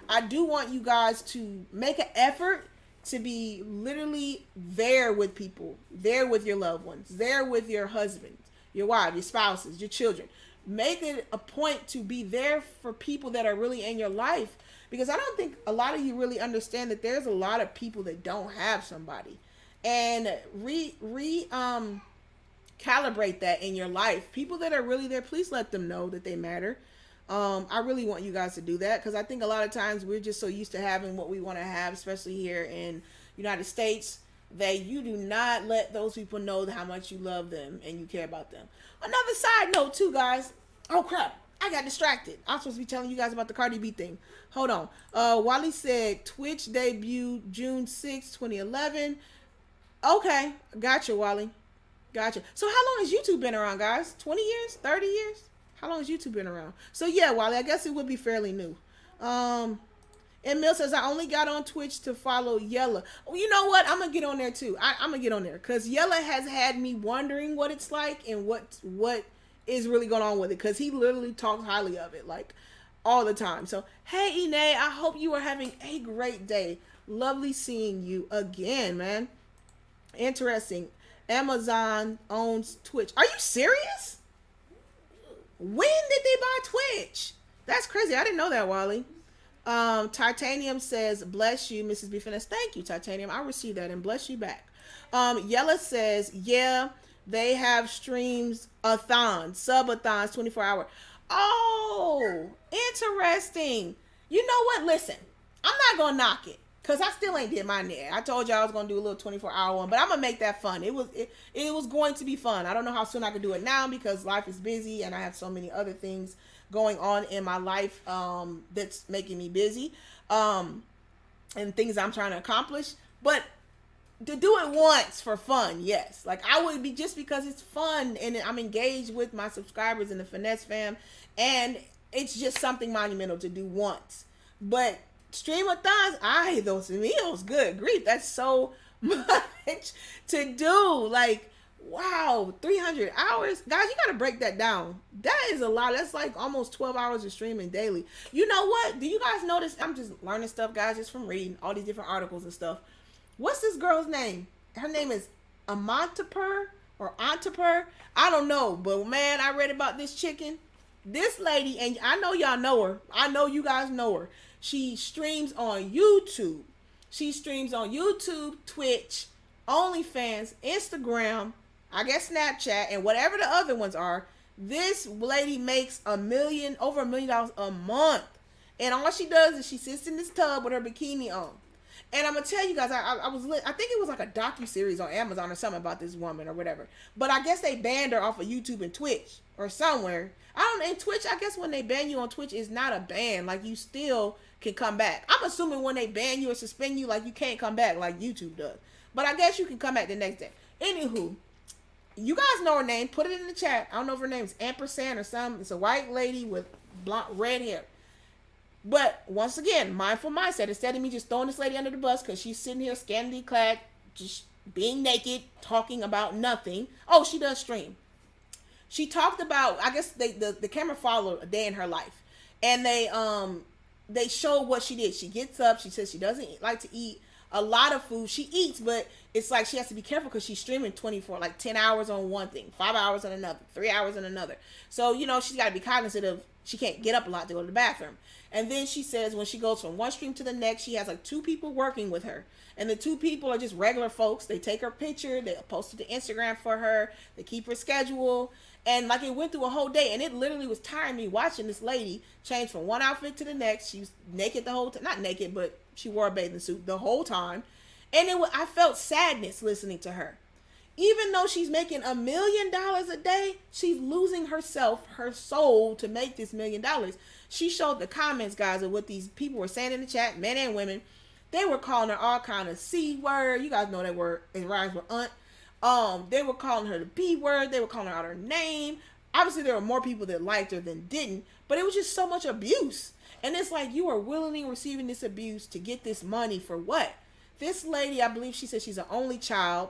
I do want you guys to make an effort to be literally there with people, there with your loved ones, there with your husbands, your wife, your spouses, your children. Make it a point to be there for people that are really in your life, because I don't think a lot of you really understand that there's a lot of people that don't have somebody. And calibrate that in your life. People that are really there, please let them know that they matter. I really want you guys to do that, because I think a lot of times we're just so used to having what we want to have, especially here in United States, that you do not let those people know how much you love them and you care about them. Another side note too, guys. Oh crap, I got distracted. I'm supposed to be telling you guys about the Cardi B thing. Hold on. Wally said Twitch debuted June 6, 2011. Okay, gotcha, Wally. Gotcha. So how long has YouTube been around, guys? 20 years? 30 years? How long has YouTube been around? So yeah, Wally, I guess it would be fairly new. And Mill says, I only got on Twitch to follow Yella. Well, you know what? I'm going to get on there too. I'm going to get on there because Yella has had me wondering what it's like and what is really going on with it, because he literally talks highly of it, like, all the time. So, hey, Ine, I hope you are having a great day. Lovely seeing you again, man. Interesting. Amazon owns Twitch. Are you serious? When did they buy Twitch? That's crazy. I didn't know that, Wally. Titanium says, bless you, Mrs. B. Finesse. Thank you, Titanium. I received that and bless you back. Yella says, yeah, they have streams, sub-a-thons, 24 hour. Oh, interesting. You know what? Listen, I'm not going to knock it, because I still ain't did mine yet. I told y'all I was going to do a little 24-hour one, but I'm going to make that fun. It was going to be fun. I don't know how soon I can do it now, because life is busy and I have so many other things going on in my life that's making me busy, and things I'm trying to accomplish. But to do it once for fun, yes. Like, I would be, just because it's fun and I'm engaged with my subscribers and the Finesse fam, and it's just something monumental to do once. But stream-a-thons, I hate those meals. Good grief, that's so much to do. Like, wow, 300 hours? Guys, you got to break that down. That is a lot. That's like almost 12 hours of streaming daily. You know what? Do you guys notice? I'm just learning stuff, guys, just from reading all these different articles and stuff. What's this girl's name? Her name is Amantapur or Antapur. I don't know, but man, I read about this chicken. This lady, and I know y'all know her. I know you guys know her. She streams on YouTube. She streams on YouTube, Twitch, OnlyFans, Instagram, I guess Snapchat, and whatever the other ones are. This lady makes over $1 million a month. And all she does is she sits in this tub with her bikini on. And I'm gonna tell you guys, I think it was like a docu-series on Amazon or something about this woman or whatever. But I guess they banned her off of YouTube and Twitch or somewhere. I don't. In Twitch, I guess when they ban you on Twitch, it's not a ban. Like, you still can come back. I'm assuming when they ban you or suspend you, like, you can't come back like YouTube does. But I guess you can come back the next day. Anywho, you guys know her name. Put it in the chat. I don't know if her name is Ampersand or something. It's a white lady with red hair. But once again, mindful mindset. Instead of me just throwing this lady under the bus because she's sitting here scantily clad, just being naked, talking about nothing. Oh, she does stream. She talked about, I guess the camera followed a day in her life, and they showed what she did. She gets up. She says she doesn't like to eat a lot of food. She eats, but it's like she has to be careful because she's streaming 24, like 10 hours on one thing, 5 hours on another, 3 hours on another. So, you know, she's got to be cognizant of she can't get up a lot to go to the bathroom. And then she says when she goes from one stream to the next, she has like 2 people working with her. And the 2 people are just regular folks. They take her picture. They post it to Instagram for her. They keep her schedule. And like, it went through a whole day. And it literally was tiring me watching this lady change from one outfit to the next. She was naked the whole time. Not naked, but she wore a bathing suit the whole time. And I felt sadness listening to her. Even though she's making $1 million a day, she's losing herself, her soul, to make this $1 million. She showed the comments, guys, of what these people were saying in the chat, men and women. They were calling her all kind of C word. You guys know that word. It rhymes with aunt. They were calling her the B word. They were calling her out her name. Obviously, there were more people that liked her than didn't, but it was just so much abuse. And it's like, you are willingly receiving this abuse to get this money for what? This lady, I believe she said she's an only child.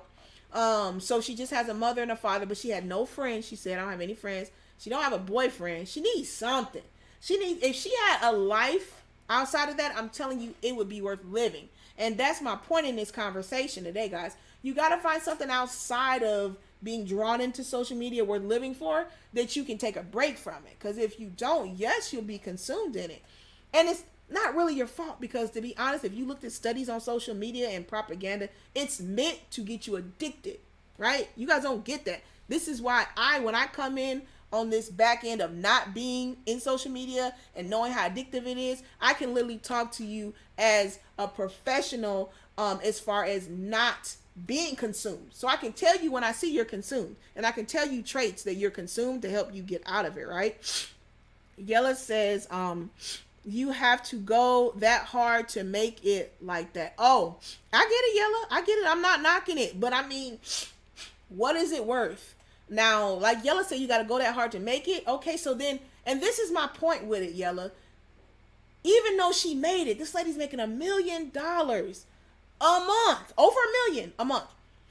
So she just has a mother and a father, but she had no friends. She said, I don't have any friends. She don't have a boyfriend. She needs something. If she had a life outside of that, I'm telling you, it would be worth living. And that's my point in this conversation today, guys. You got to find something outside of being drawn into social media worth living for, that you can take a break from it. Because if you don't, yes, you'll be consumed in it. And it's not really your fault, because to be honest, if you looked at studies on social media and propaganda, it's meant to get you addicted, right? You guys don't get that. This is why when I come in on this back end of not being in social media and knowing how addictive it is, I can literally talk to you as a professional, as far as not being consumed. So I can tell you when I see you're consumed, and I can tell you traits that you're consumed to help you get out of it, right? Yella says, you have to go that hard to make it like that. Oh, I get it, Yella. I get it. I'm not knocking it. But I mean, what is it worth? Now, like Yella said, you got to go that hard to make it. Okay, so then, and this is my point with it, Yella. Even though she made it, this lady's making $1 million a month. Over $1 million a month.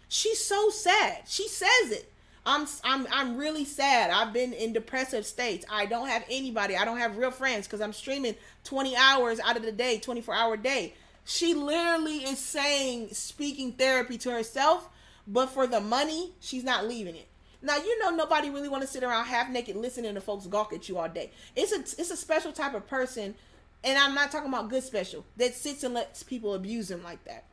She's so sad. She says it. I'm really sad. I've been in depressive states. I don't have anybody. I don't have real friends because I'm streaming 20 hours out of the day, 24-hour day. She literally is speaking therapy to herself, but for the money, she's not leaving it. Now, you know, nobody really want to sit around half naked listening to folks gawk at you all day. It's a special type of person, and I'm not talking about good special, that sits and lets people abuse them like that.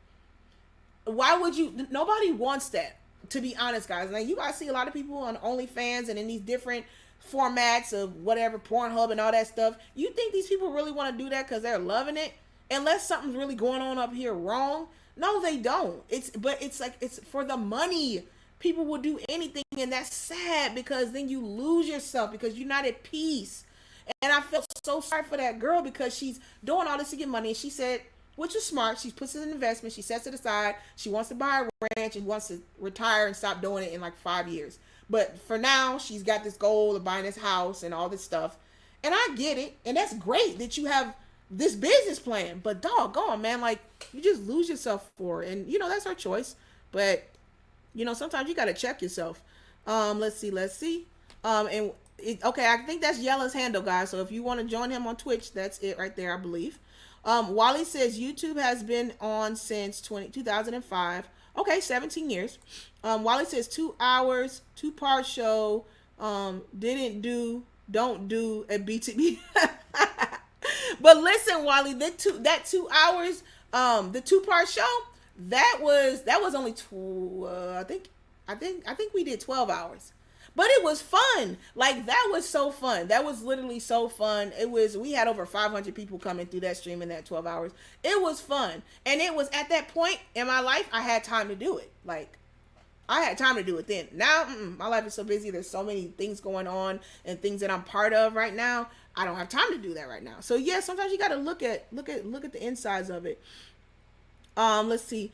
Why would you? Nobody wants that. To be honest, guys, like, you guys see a lot of people on OnlyFans and in these different formats of whatever, Pornhub and all that stuff. You think these people really want to do that because they're loving it? Unless something's really going on up here wrong. No, they don't. It's like, it's for the money. People will do anything, and that's sad, because then you lose yourself because you're not at peace. And I felt so sorry for that girl, because she's doing all this to get money, and she said, which is smart, she puts it in an investment, she sets it aside, she wants to buy a ranch and wants to retire and stop doing it in like 5 years. But for now, she's got this goal of buying this house and all this stuff. And I get it, and that's great that you have this business plan, but doggone, man, like, you just lose yourself for it. And, you know, that's her choice. But, you know, sometimes you got to check yourself. Let's see. Okay, I think that's Yella's handle, guys. So if you want to join him on Twitch, that's it right there, I believe. Wally says YouTube has been on since 2005. Okay, 17 years. Wally says 2 hours, 2-part show. Don't do at BTB. But listen, Wally, that 2 hours, the 2-part show, that was only I think we did 12 hours. But it was fun. Like, that was so fun. That was literally so fun. We had over 500 people coming through that stream in that 12 hours. It was fun. And it was at that point in my life, I had time to do it. Like, I had time to do it then. Now, my life is so busy. There's so many things going on and things that I'm part of right now. I don't have time to do that right now. So yeah, sometimes you got to look at the insides of it. Let's see.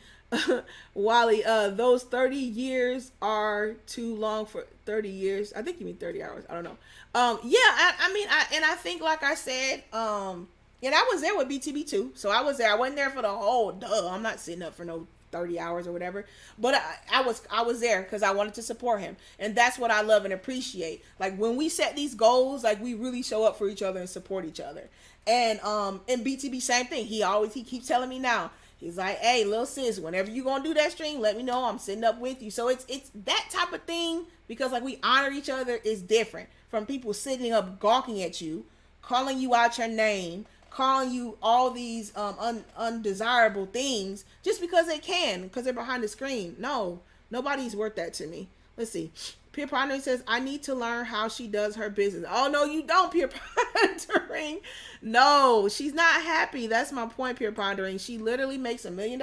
Wally, those 30 years are too long for 30 years. I think you mean 30 hours. I don't know. Yeah, I think, like I said, and I was there with BTB too. So I was there. I wasn't there for the whole, I'm not sitting up for no 30 hours or whatever. But I was there because I wanted to support him. And that's what I love and appreciate. Like, when we set these goals, like, we really show up for each other and support each other. And BTB, same thing. He keeps telling me now. He's like, hey, little sis, whenever you gonna do that stream, let me know. I'm sitting up with you. So it's that type of thing, because, like, we honor each other is different from people sitting up gawking at you, calling you out your name, calling you all these undesirable things just because they can, because they're behind the screen. No, nobody's worth that to me. Let's see. Peer Pondering says, I need to learn how she does her business. Oh, no, you don't, Peer Pondering. No, she's not happy. That's my point, Peer Pondering. She literally makes $1 million.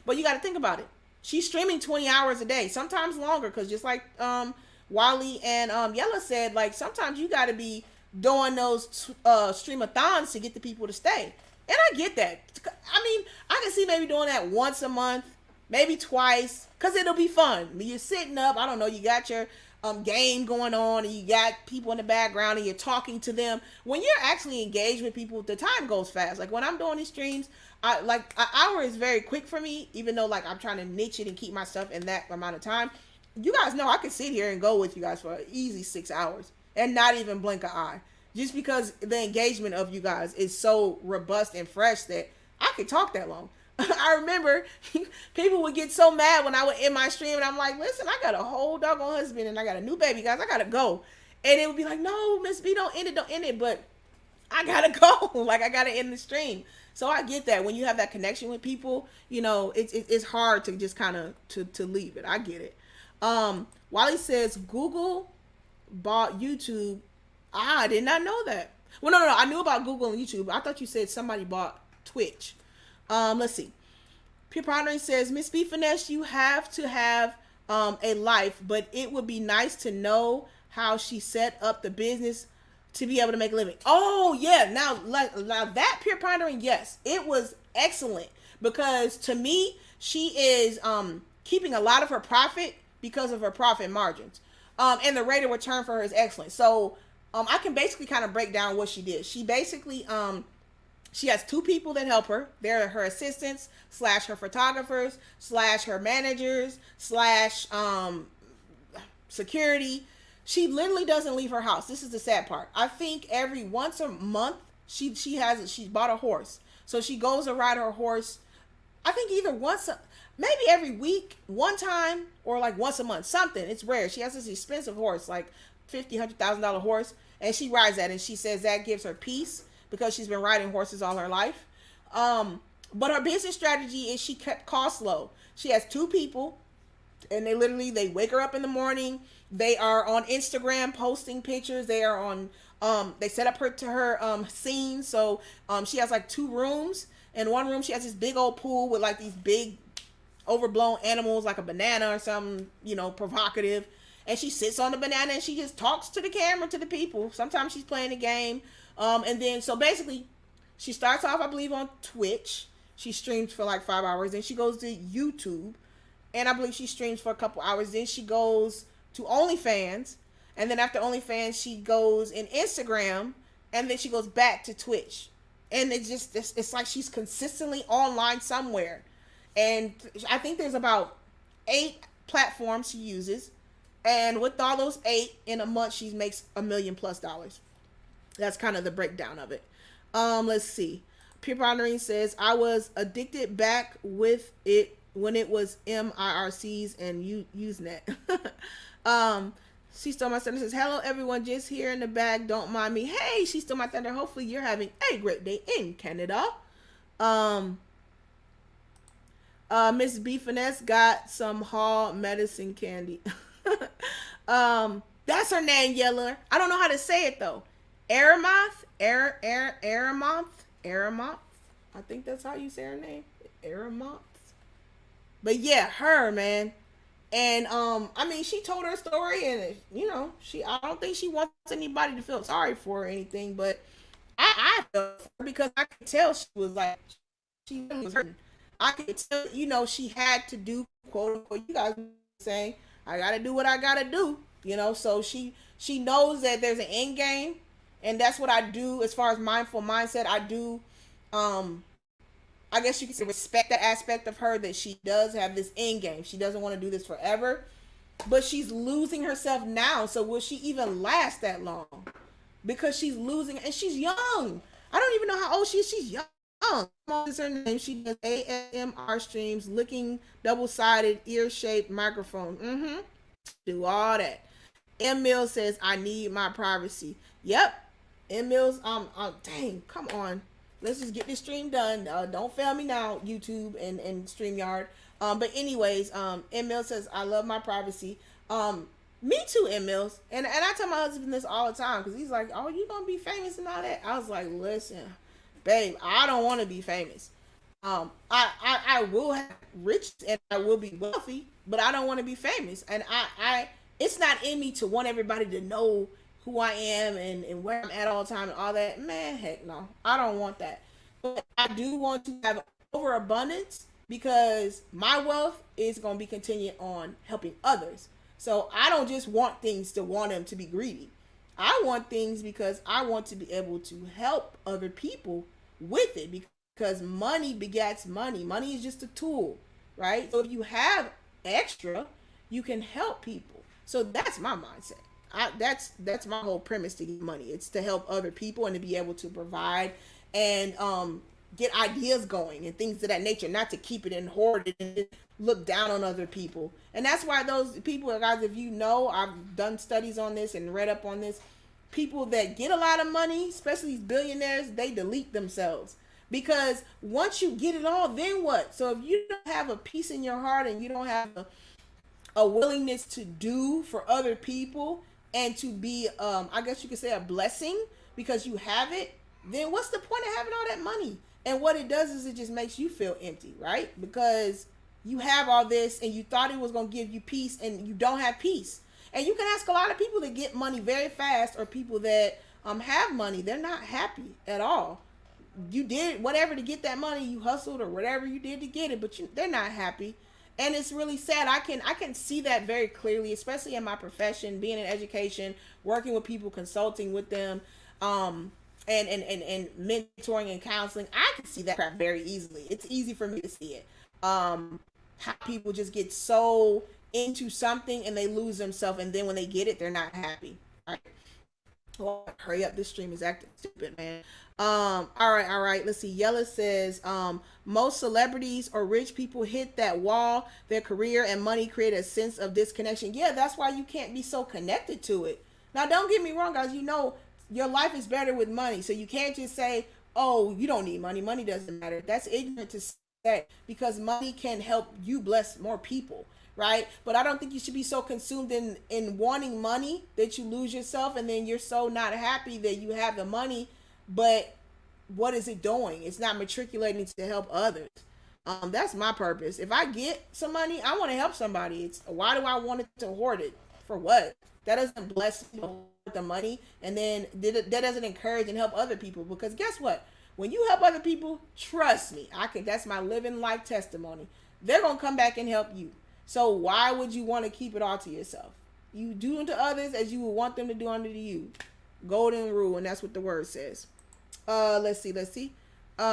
But you got to think about it. She's streaming 20 hours a day, sometimes longer, because just like Wally and Yella said, like, sometimes you got to be doing those streamathons to get the people to stay. And I get that. I mean, I can see maybe doing that once a month, maybe twice, because it'll be fun. You're sitting up, I don't know, you got your game going on, and you got people in the background, and you're talking to them. When you're actually engaged with people, the time goes fast. Like, when I'm doing these streams, an hour is very quick for me, even though, like, I'm trying to niche it and keep my stuff in that amount of time. You guys know I could sit here and go with you guys for an easy 6 hours and not even blink an eye, just because the engagement of you guys is so robust and fresh that I could talk that long. I remember people would get so mad when I would end my stream, and I'm like, listen, I got a whole doggone husband and I got a new baby, guys. I gotta go. And it would be like, no, Miss B, don't end it. But I gotta go. Like, I gotta end the stream. So I get that. When you have that connection with people, you know, it's hard to just kind of to leave it. I get it. Wally says Google bought YouTube. I did not know that. Well, no. I knew about Google and YouTube. I thought you said somebody bought Twitch. Let's see. Pure Pondering says, Miss B Finesse, you have to have a life, but it would be nice to know how she set up the business to be able to make a living. Oh yeah, now that Pure Pondering, yes, it was excellent, because to me, she is keeping a lot of her profit because of her profit margins, and the rate of return for her is excellent. So I can basically kind of break down what she did. She basically she has 2 people that help her. They're her assistants / her photographers / her managers / security. She literally doesn't leave her house. This is the sad part. I think every once a month she bought a horse. So she goes to ride her horse. I think either maybe every week, one time, or like once a month, something. It's rare. She has this expensive horse, like $50,000-$100,000 horse, and she rides that, and she says that gives her peace, because she's been riding horses all her life. But her business strategy is she kept costs low. She has 2 people, and they wake her up in the morning. They are on Instagram posting pictures. They are on, they set up her scene. So she has like 2 rooms. In one room, she has this big old pool with like these big overblown animals, like a banana or something, you know, provocative. And she sits on the banana and she just talks to the camera, to the people. Sometimes she's playing a game. And then, so basically, she starts off, I believe, on Twitch. She streams for like 5 hours. Then she goes to YouTube. And I believe she streams for a couple hours. Then she goes to OnlyFans. And then after OnlyFans, she goes in Instagram. And then she goes back to Twitch. And it's like she's consistently online somewhere. And I think there's about 8 platforms she uses. And with all those 8, in a month, she makes $1 million+. That's kind of the breakdown of it. Let's see. Pure Pondering says, I was addicted back with it when it was MIRCs and Usenet. She Stole My Thunder says, hello everyone, just here in the back, don't mind me. Hey, She Stole My Thunder, hopefully you're having a great day in Canada. Miss B Finesse got some Hall medicine candy. That's her name, Yella. I don't know how to say it though. Aramoth, Aramoth. I think that's how you say her name, Aramoth. But yeah, her, man. And I mean, she told her story, and you know, I don't think she wants anybody to feel sorry for her or anything, but I felt for her because I could tell she was like, she was hurting. I could tell, you know, she had to do, quote unquote, you guys saying, I gotta do what I gotta do, you know. So she knows that there's an end game, and that's what I do as far as mindful mindset. I do, I guess you could say, respect that aspect of her, that she does have this end game. She doesn't want to do this forever, but she's losing herself now. So will she even last that long? Because she's losing, and she's young. I don't even know how old she is. She's young. What is her name? She does ASMR streams, licking double-sided ear-shaped microphone. Do all that. M Mills says, I need my privacy. Yep. M Mills, dang, come on. Let's just get this stream done. Don't fail me now, YouTube and StreamYard. But anyways, M Mills says, I love my privacy. Me too, M Mills. And I tell my husband this all the time, because he's like, oh, you gonna be famous and all that? I was like, listen, babe, I don't want to be famous. I will have rich and I will be wealthy, but I don't want to be famous. And I it's not in me to want everybody to know who I am and where I'm at all the time and all that. Man, heck no. I don't want that. But I do want to have overabundance, because my wealth is going to be contingent on helping others. So I don't just want things to want them to be greedy. I want things because I want to be able to help other people with it, because money begets money. Money is just a tool, right? So if you have extra, you can help people. So that's my mindset. That's my whole premise to get money. It's to help other people and to be able to provide and get ideas going and things of that nature, not to keep it and hoard it and look down on other people. And that's why those people, guys, if you know, I've done studies on this and read up on this, people that get a lot of money, especially these billionaires, they delete themselves. Because once you get it all, then what? So if you don't have a peace in your heart and you don't have a willingness to do for other people and to be, I guess you could say, a blessing because you have it, then what's the point of having all that money? And what it does is it just makes you feel empty, right? Because you have all this and you thought it was going to give you peace, and you don't have peace. And you can ask a lot of people that get money very fast, or people that have money, they're not happy at all. You did whatever to get that money, you hustled or whatever you did to get it, but they're not happy. And it's really sad. I can see that very clearly, especially in my profession, being in education, working with people, consulting with them, and mentoring and counseling. I can see that crap very easily. It's easy for me to see it. How people just get so into something and they lose themselves, and then when they get it, they're not happy. All right. Well, hurry up, this stream is acting stupid, man. All right. Let's see. Yella says, most celebrities or rich people hit that wall. Their career and money create a sense of disconnection. Yeah, that's why you can't be so connected to it. Now, don't get me wrong, guys. You know, your life is better with money. So you can't just say, oh, you don't need money. Money doesn't matter. That's ignorant to say, because money can help you bless more people. Right? But I don't think you should be so consumed in wanting money that you lose yourself, and then you're so not happy that you have the money, but what is it doing? It's not matriculating to help others. That's my purpose. If I get some money, I want to help somebody. It's why do I want it to hoard it? For what? That doesn't bless me to hoard the money, and then that doesn't encourage and help other people, because guess what? When you help other people, trust me, that's my living life testimony. They're going to come back and help you. So why would you want to keep it all to yourself? You do unto others as you would want them to do unto you. Golden rule, and that's what the word says. Let's see.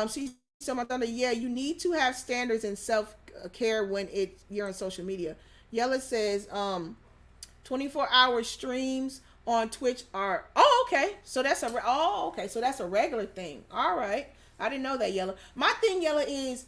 See, someone thunder. Yeah, you need to have standards and self-care when you're on social media. Yella says, 24-hour streams on Twitch are. Oh, okay. So that's a regular thing. All right. I didn't know that, Yella. My thing, Yella, is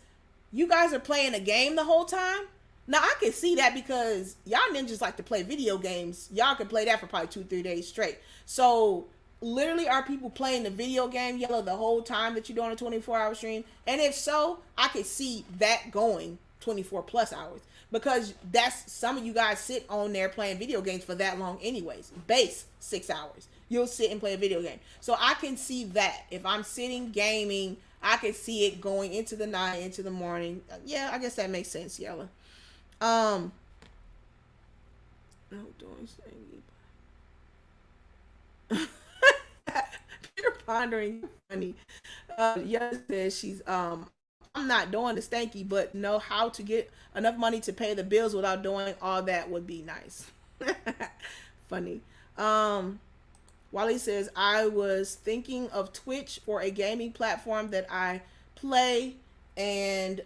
you guys are playing a game the whole time. Now, I can see that because y'all ninjas like to play video games. Y'all can play that for probably 2-3 days straight. So, literally, are people playing the video game, Yellow, the whole time that you're doing a 24-hour stream? And if so, I could see that going 24 plus hours, because that's, some of you guys sit on there playing video games for that long anyways. Base 6 hours. You'll sit and play a video game. So I can see that. If I'm sitting gaming, I can see it going into the night, into the morning. Yeah, I guess that makes sense, Yella. No, doing Peter pondering, funny. Yella says she's I'm not doing the stanky, but know how to get enough money to pay the bills without doing all that would be nice. Funny. Wally says, I was thinking of Twitch for a gaming platform that I play, and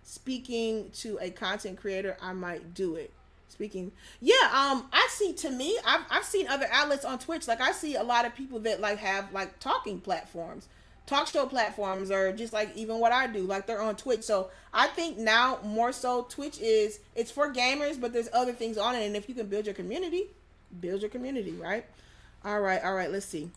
speaking to a content creator, I might do it. Speaking, yeah, I see, to me, I've seen other outlets on Twitch. Like, I see a lot of people that like have like talking platforms, talk show platforms, or just like even what I do, like they're on Twitch. So I think now more so Twitch it's for gamers, but there's other things on it. And if you can build your community, right? All right. Let's see.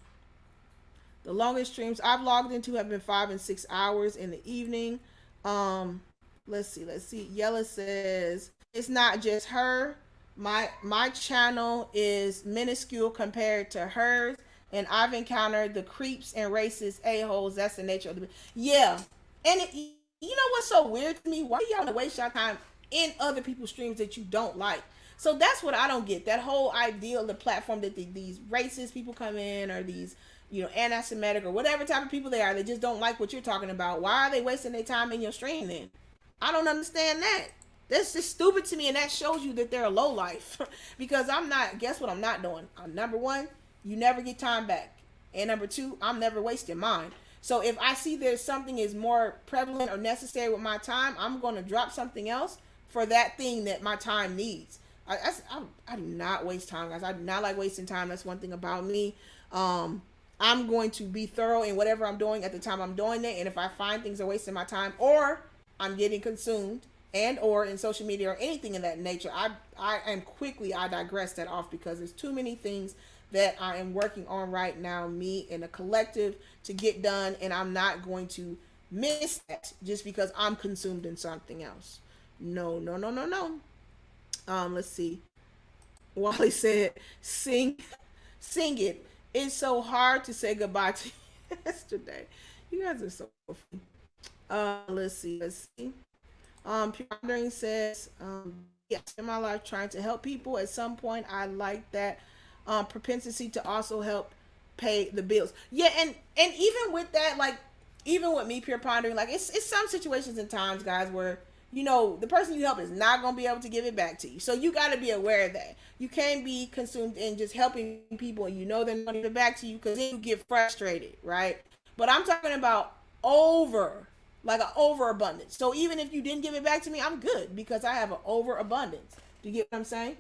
The longest streams I've logged into have been 5 and 6 hours in the evening. Let's see. Yella says, it's not just her. My channel is minuscule compared to hers, and I've encountered the creeps and racist a-holes. That's the nature of the... Yeah. And you know what's so weird to me? Why y'all want to waste your time in other people's streams that you don't like? So that's what I don't get. That whole idea of the platform that these racist people come in, or these, anti-Semitic or whatever type of people they are, they just don't like what you're talking about. Why are they wasting their time in your stream then? I don't understand that. That's just stupid to me, and that shows you that they're a low life. Because guess what I'm not doing? Number one, you never get time back. And number two, I'm never wasting mine. So if I see there's something is more prevalent or necessary with my time, I'm going to drop something else for that thing that my time needs. I do not waste time, guys. I do not like wasting time. That's one thing about me. I'm going to be thorough in whatever I'm doing at the time I'm doing it. And if I find things are wasting my time, or I'm getting consumed, and or in social media or anything in that nature, I digress that off, because there's too many things that I am working on right now, me and a collective, to get done, and I'm not going to miss that just because I'm consumed in something else. No. Let's see. Wally said, sing it. It's so hard to say goodbye to you yesterday. You guys are so funny. Let's see. Pondering says, yes, in my life trying to help people. At some point, I like that propensity to also help pay the bills. Yeah, and even with that, like, even with me pure pondering, like, it's some situations and times, guys, where the person you help is not going to be able to give it back to you. So you got to be aware of that. You can't be consumed in just helping people and they're not going to give it back to you, because then you get frustrated, right? But I'm talking about like an overabundance. So even if you didn't give it back to me, I'm good, because I have an overabundance. Do you get what I'm saying?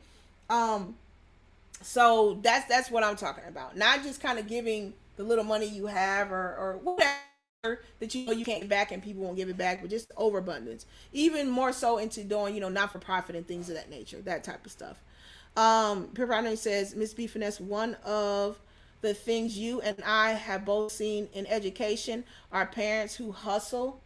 So that's what I'm talking about. Not just kind of giving the little money you have or whatever that you can't get back and people won't give it back, but just overabundance. Even more so into doing, not-for-profit and things of that nature, that type of stuff. Pure says, Miss B Finesse, one of the things you and I have both seen in education are parents who hustle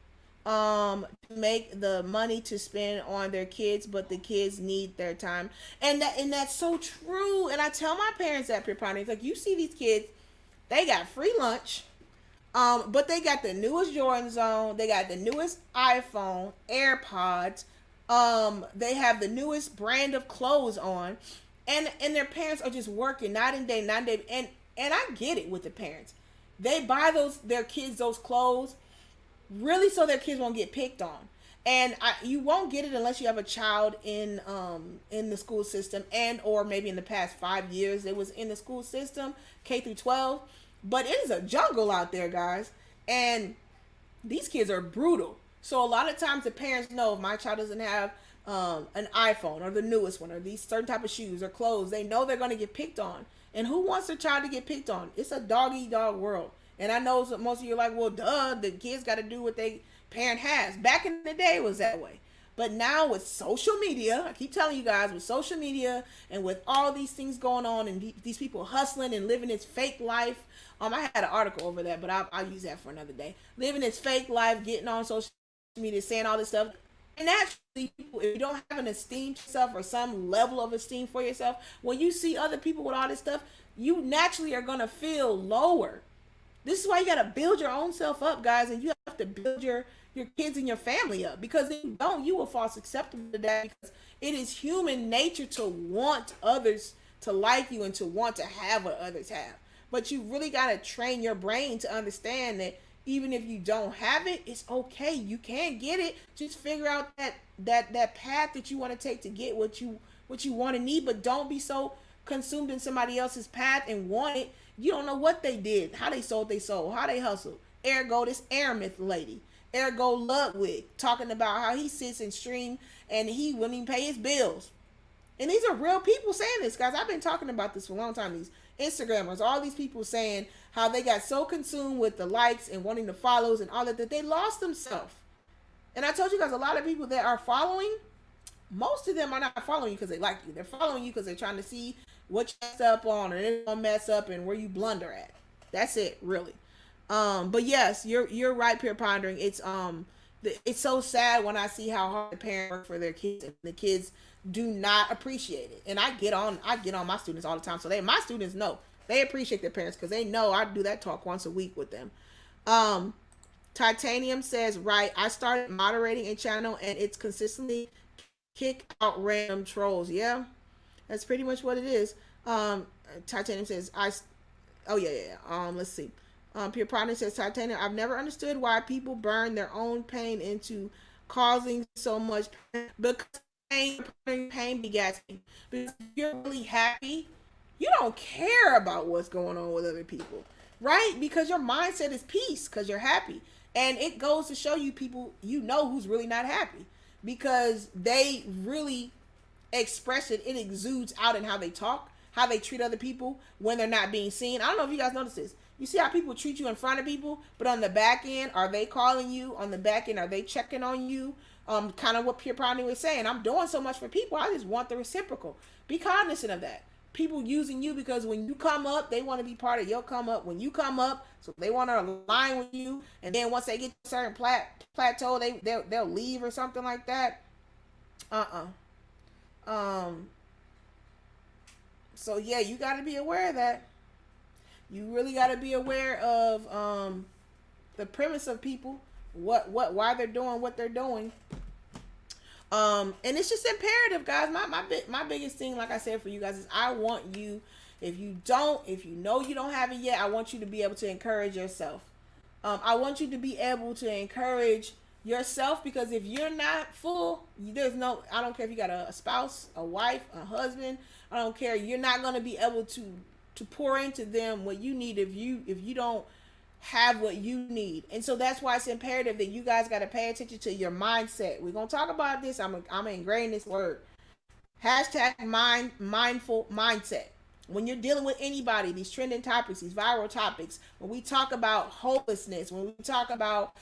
to make the money to spend on their kids, but the kids need their time. And that's so true. And I tell my parents that, Pure Pondering, like, you see these kids, they got free lunch. But they got the newest Jordans on. They got the newest iPhone, AirPods. They have the newest brand of clothes on, and their parents are just working night and day. And I get it with the parents. They buy their kids those clothes really so their kids won't get picked on. And you won't get it unless you have a child in the school system, and or maybe in the past 5 years it was in the school system, K through 12. But it is a jungle out there, guys. And these kids are brutal. So a lot of times the parents know, if my child doesn't have an iPhone or the newest one or these certain type of shoes or clothes, they know they're going to get picked on. And who wants their child to get picked on? It's a dog-eat-dog world. And I know most of you are like, well, duh, the kids got to do what they parent has. Back in the day, it was that way. But now with social media, I keep telling you guys, with social media and with all these things going on and these people hustling and living this fake life. I had an article over that, but I'll use that for another day. Living this fake life, getting on social media, saying all this stuff. And naturally, people, if you don't have an esteem for yourself or some level of esteem for yourself, when you see other people with all this stuff, you naturally are gonna feel lower. This is why you gotta build your own self up, guys, and you have to build your kids and your family up. Because if you don't, you will fall susceptible to that. Because it is human nature to want others to like you and to want to have what others have. But you really gotta train your brain to understand that even if you don't have it, it's okay. You can get it. Just figure out that path that you want to take to get what you want to need. But don't be so consumed in somebody else's path and want it. You don't know what they did, how they sold their soul, how they hustled. Ergo, this Aramith lady, Ergo Ludwig, talking about how he sits and stream and he wouldn't even pay his bills. And these are real people saying this, guys. I've been talking about this for a long time. These Instagrammers, all these people saying how they got so consumed with the likes and wanting the follows and all that they lost themselves. And I told you guys, a lot of people that are following, most of them are not following you because they like you. They're following you because they're trying to see what you mess up on, or they're gonna mess up and where you blunder at. That's it, really. But yes, you're right, Pure Pondering. It's so sad when I see how hard the parents work for their kids and the kids do not appreciate it. And I get on my students all the time, so my students know they appreciate their parents because they know I do that talk once a week with them. Titanium says, right, I started moderating a channel and it's consistently kick out random trolls. Yeah, that's pretty much what it is. Titanium says, let's see. Pure Partner says, Titanium, I've never understood why people burn their own pain into causing so much pain, because pain begets pain. Because if you're really happy, you don't care about what's going on with other people, right? Because your mindset is peace, because you're happy. And it goes to show you people, who's really not happy, because they really express it. It exudes out in how they talk, how they treat other people when they're not being seen. I don't know if you guys notice this. You see how people treat you in front of people, but on the back end, are they calling you? On the back end, are they checking on you? Kind of what Pure Prodigy was saying. I'm doing so much for people. I just want the reciprocal. Be cognizant of that. People using you because when you come up, they want to be part of your come up. When you come up, so they want to align with you. And then once they get to a certain plateau, they'll leave or something like that. So yeah, you got to be aware of that. You really got to be aware of the premise of people, why they're doing what they're doing. And it's just imperative, guys. My biggest thing, like I said, for you guys is I want you, if you know you don't have it yet, I want you to be able to encourage yourself. I want you to be able to encourage yourself, because if you're not full, I don't care if you got a spouse, a wife, a husband, I don't care. You're not going to be able to pour into them what you need if you don't have what you need. And so that's why it's imperative that you guys got to pay attention to your mindset. We're going to talk about this. I'm ingraining this word. #mindful mindset. When you're dealing with anybody, these trending topics, these viral topics, when we talk about hopelessness, when we talk about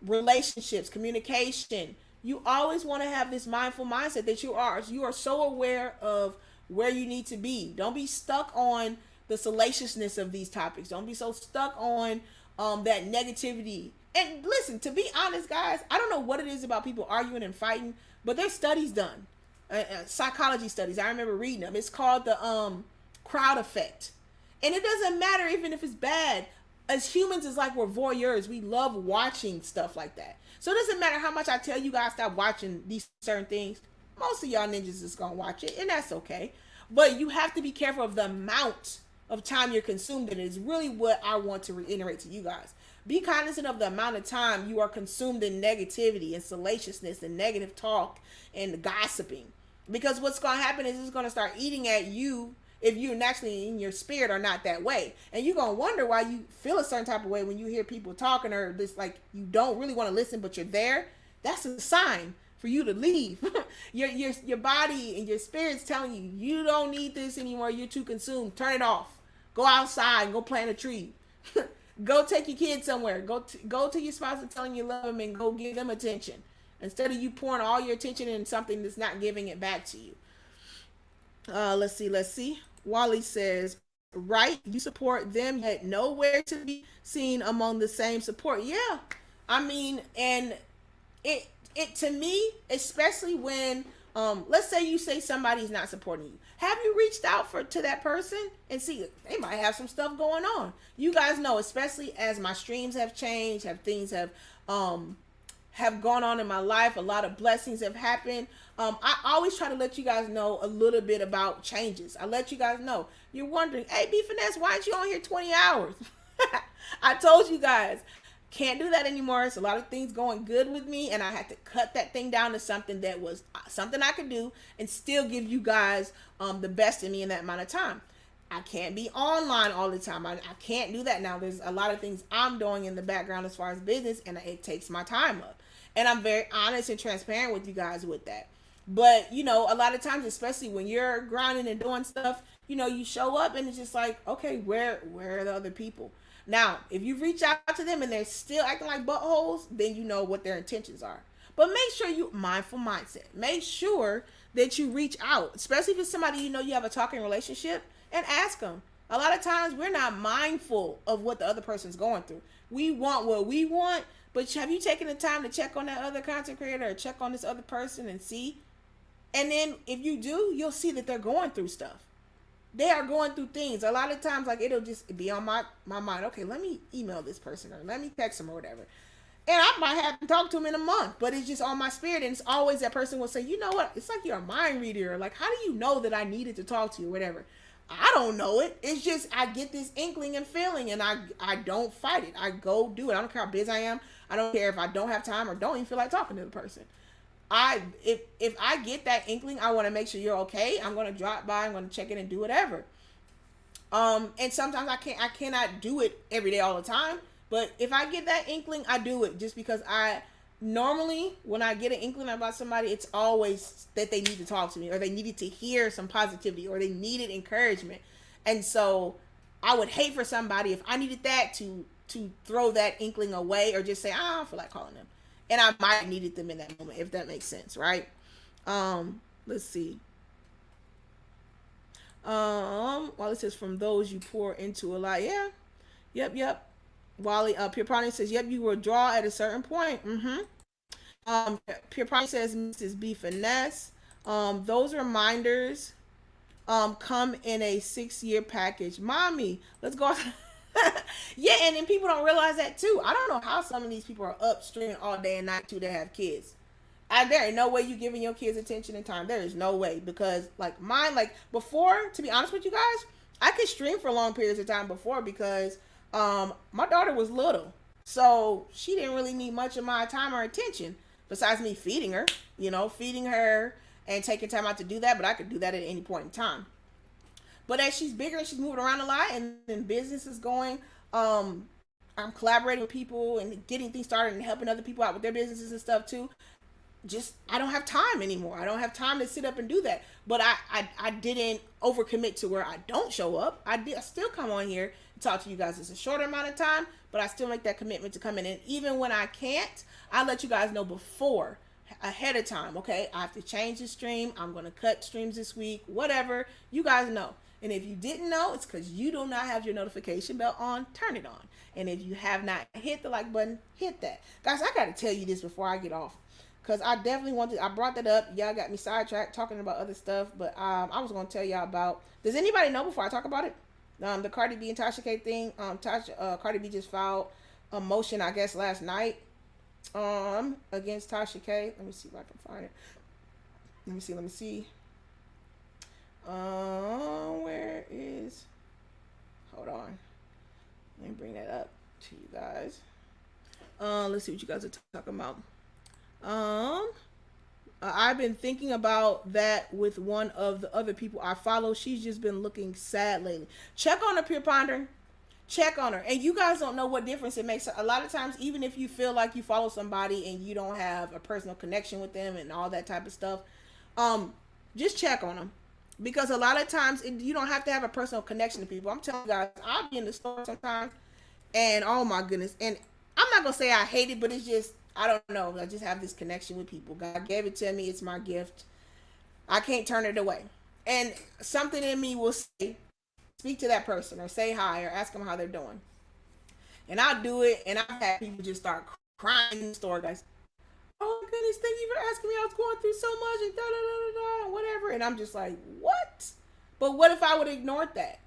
relationships, communication, you always want to have this mindful mindset that you are so aware of where you need to be. Don't be stuck on the salaciousness of these topics. Don't be so stuck on that negativity. And listen, to be honest, guys, I don't know what it is about people arguing and fighting, but there's studies done, psychology studies. I remember reading them. It's called the crowd effect. And it doesn't matter even if it's bad. As humans, it's like we're voyeurs. We love watching stuff like that. So it doesn't matter how much I tell you guys stop watching these certain things. Most of y'all ninjas is gonna watch it, and that's okay. But you have to be careful of the amount of time you're consumed in. Is really what I want to reiterate to you guys. Be cognizant of the amount of time you are consumed in negativity and salaciousness and negative talk and gossiping. Because what's gonna happen is it's gonna start eating at you if you naturally in your spirit are not that way. And you're gonna wonder why you feel a certain type of way when you hear people talking, or this, like, you don't really want to listen but you're there. That's a sign for you to leave. your body and your spirit's telling you, you don't need this anymore. You're too consumed. Turn it off. Go outside and go plant a tree. Go take your kids somewhere. Go to your spouse and telling you love them and go give them attention, instead of you pouring all your attention in something that's not giving it back to you. Let's see. Wally says, right, you support them yet nowhere to be seen among the same support. Yeah, I mean, and it to me, especially when let's say you say somebody's not supporting you. Have you reached out to that person and see they might have some stuff going on? You guys know, especially as my streams have changed, have gone on in my life, a lot of blessings have happened. I always try to let you guys know a little bit about changes. I let you guys know. You're wondering, hey, B Finesse, why aren't you on here 20 hours? I told you guys, can't do that anymore. It's a lot of things going good with me, and I had to cut that thing down to something that was something I could do and still give you guys the best in me in that amount of time. I can't be online all the time. I can't do that now. There's a lot of things I'm doing in the background as far as business, and it takes my time up. And I'm very honest and transparent with you guys with that. But, you know, a lot of times, especially when you're grinding and doing stuff, you know, you show up and it's just like, okay, where are the other people? Now, if you reach out to them and they're still acting like buttholes, then you know what their intentions are. But make sure you mindful mindset. Make sure that you reach out, especially if it's somebody you know you have a talking relationship, and ask them. A lot of times we're not mindful of what the other person's going through. We want what we want, but have you taken the time to check on that other content creator or check on this other person and see? And then if you do, you'll see that they're going through stuff. They are going through things. A lot of times, like, it'll just be on my mind. Okay, let me email this person or let me text them or whatever. And I might haven't talked to them in a month, but it's just on my spirit. And it's always that person will say, you know what? It's like you're a mind reader. Like, how do you know that I needed to talk to you or whatever? I don't know it. It's just I get this inkling and feeling, and I don't fight it. I go do it. I don't care how busy I am. I don't care if I don't have time or don't even feel like talking to the person. If I get that inkling, I want to make sure you're okay. I'm going to drop by. I'm going to check in and do whatever. And sometimes I cannot do it every day all the time. But if I get that inkling, I do it just because normally when I get an inkling about somebody, it's always that they need to talk to me or they needed to hear some positivity or they needed encouragement. And so I would hate for somebody if I needed that to throw that inkling away or just say, I don't feel like calling them. And I might have needed them in that moment, if that makes sense, right? Let's see. Well, it says from those you pour into a lot. Yeah. Yep. Wally, Pure Prani says, yep, you will draw at a certain point. Pure Prani says, Mrs. B Finesse. Those reminders come in a 6-year package. Mommy, let's go. Yeah, and then people don't realize that too. I don't know how some of these people are up streaming all day and night too to have kids. There ain't no way you giving your kids attention and time. There is no way, because like mine, like before, to be honest with you guys, I could stream for long periods of time before because my daughter was little, so she didn't really need much of my time or attention besides me feeding her and taking time out to do that. But I could do that at any point in time. But as she's bigger and she's moving around a lot and then business is going, I'm collaborating with people and getting things started and helping other people out with their businesses and stuff too. I don't have time anymore. I don't have time to sit up and do that. But I didn't overcommit to where I don't show up. I still come on here and talk to you guys. It's a shorter amount of time, but I still make that commitment to come in. And even when I can't, I let you guys know ahead of time. Okay, I have to change the stream. I'm going to cut streams this week, whatever. You guys know. And if you didn't know, it's because you do not have your notification bell on. Turn it on. And if you have not hit the like button, hit that. Guys, I got to tell you this before I get off, because I definitely I brought that up. Y'all got me sidetracked talking about other stuff, but I was going to tell y'all about, does anybody know before I talk about it? The Cardi B and Tasha K thing. Cardi B just filed a motion, I guess, last night against Tasha K. Let me see if I can find it. Let me see. Where is, hold on. Let me bring that up to you guys. Let's see what you guys are talking about. I've been thinking about that with one of the other people I follow. She's just been looking sad lately. Check on her, Pure Ponder. Check on her. And you guys don't know what difference it makes. A lot of times, even if you feel like you follow somebody and you don't have a personal connection with them and all that type of stuff, just check on them. Because a lot of times, you don't have to have a personal connection to people. I'm telling you guys, I'll be in the store sometimes, and oh my goodness. And I'm not going to say I hate it, but it's just, I don't know. I just have this connection with people. God gave it to me. It's my gift. I can't turn it away. And something in me will say, speak to that person or say hi or ask them how they're doing. And I'll do it. And I've had people just start crying in the store, guys. oh my goodness, thank you for asking me. I was going through so much and da da da da da, whatever. And I'm just like, what? But what if I would have ignored that?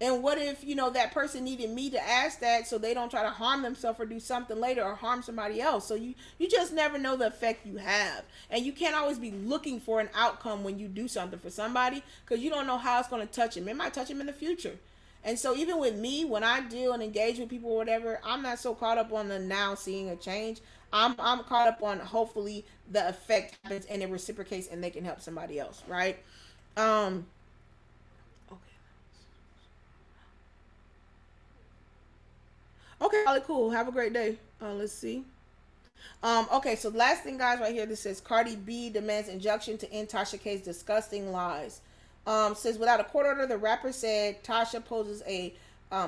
And what if, you know, that person needed me to ask that so they don't try to harm themselves or do something later or harm somebody else? So you just never know the effect you have. And you can't always be looking for an outcome when you do something for somebody, because you don't know how it's going to touch them. It might touch them in the future. And so even with me, when I deal and engage with people or whatever, I'm not so caught up on the now seeing a change. I'm caught up on hopefully the effect happens and it reciprocates and they can help somebody else, right? Okay, cool. Have a great day. Let's see. Okay, so last thing, guys, right here, this says Cardi B demands injunction to end Tasha K's disgusting lies. Says without a court order, the rapper said Tasha poses a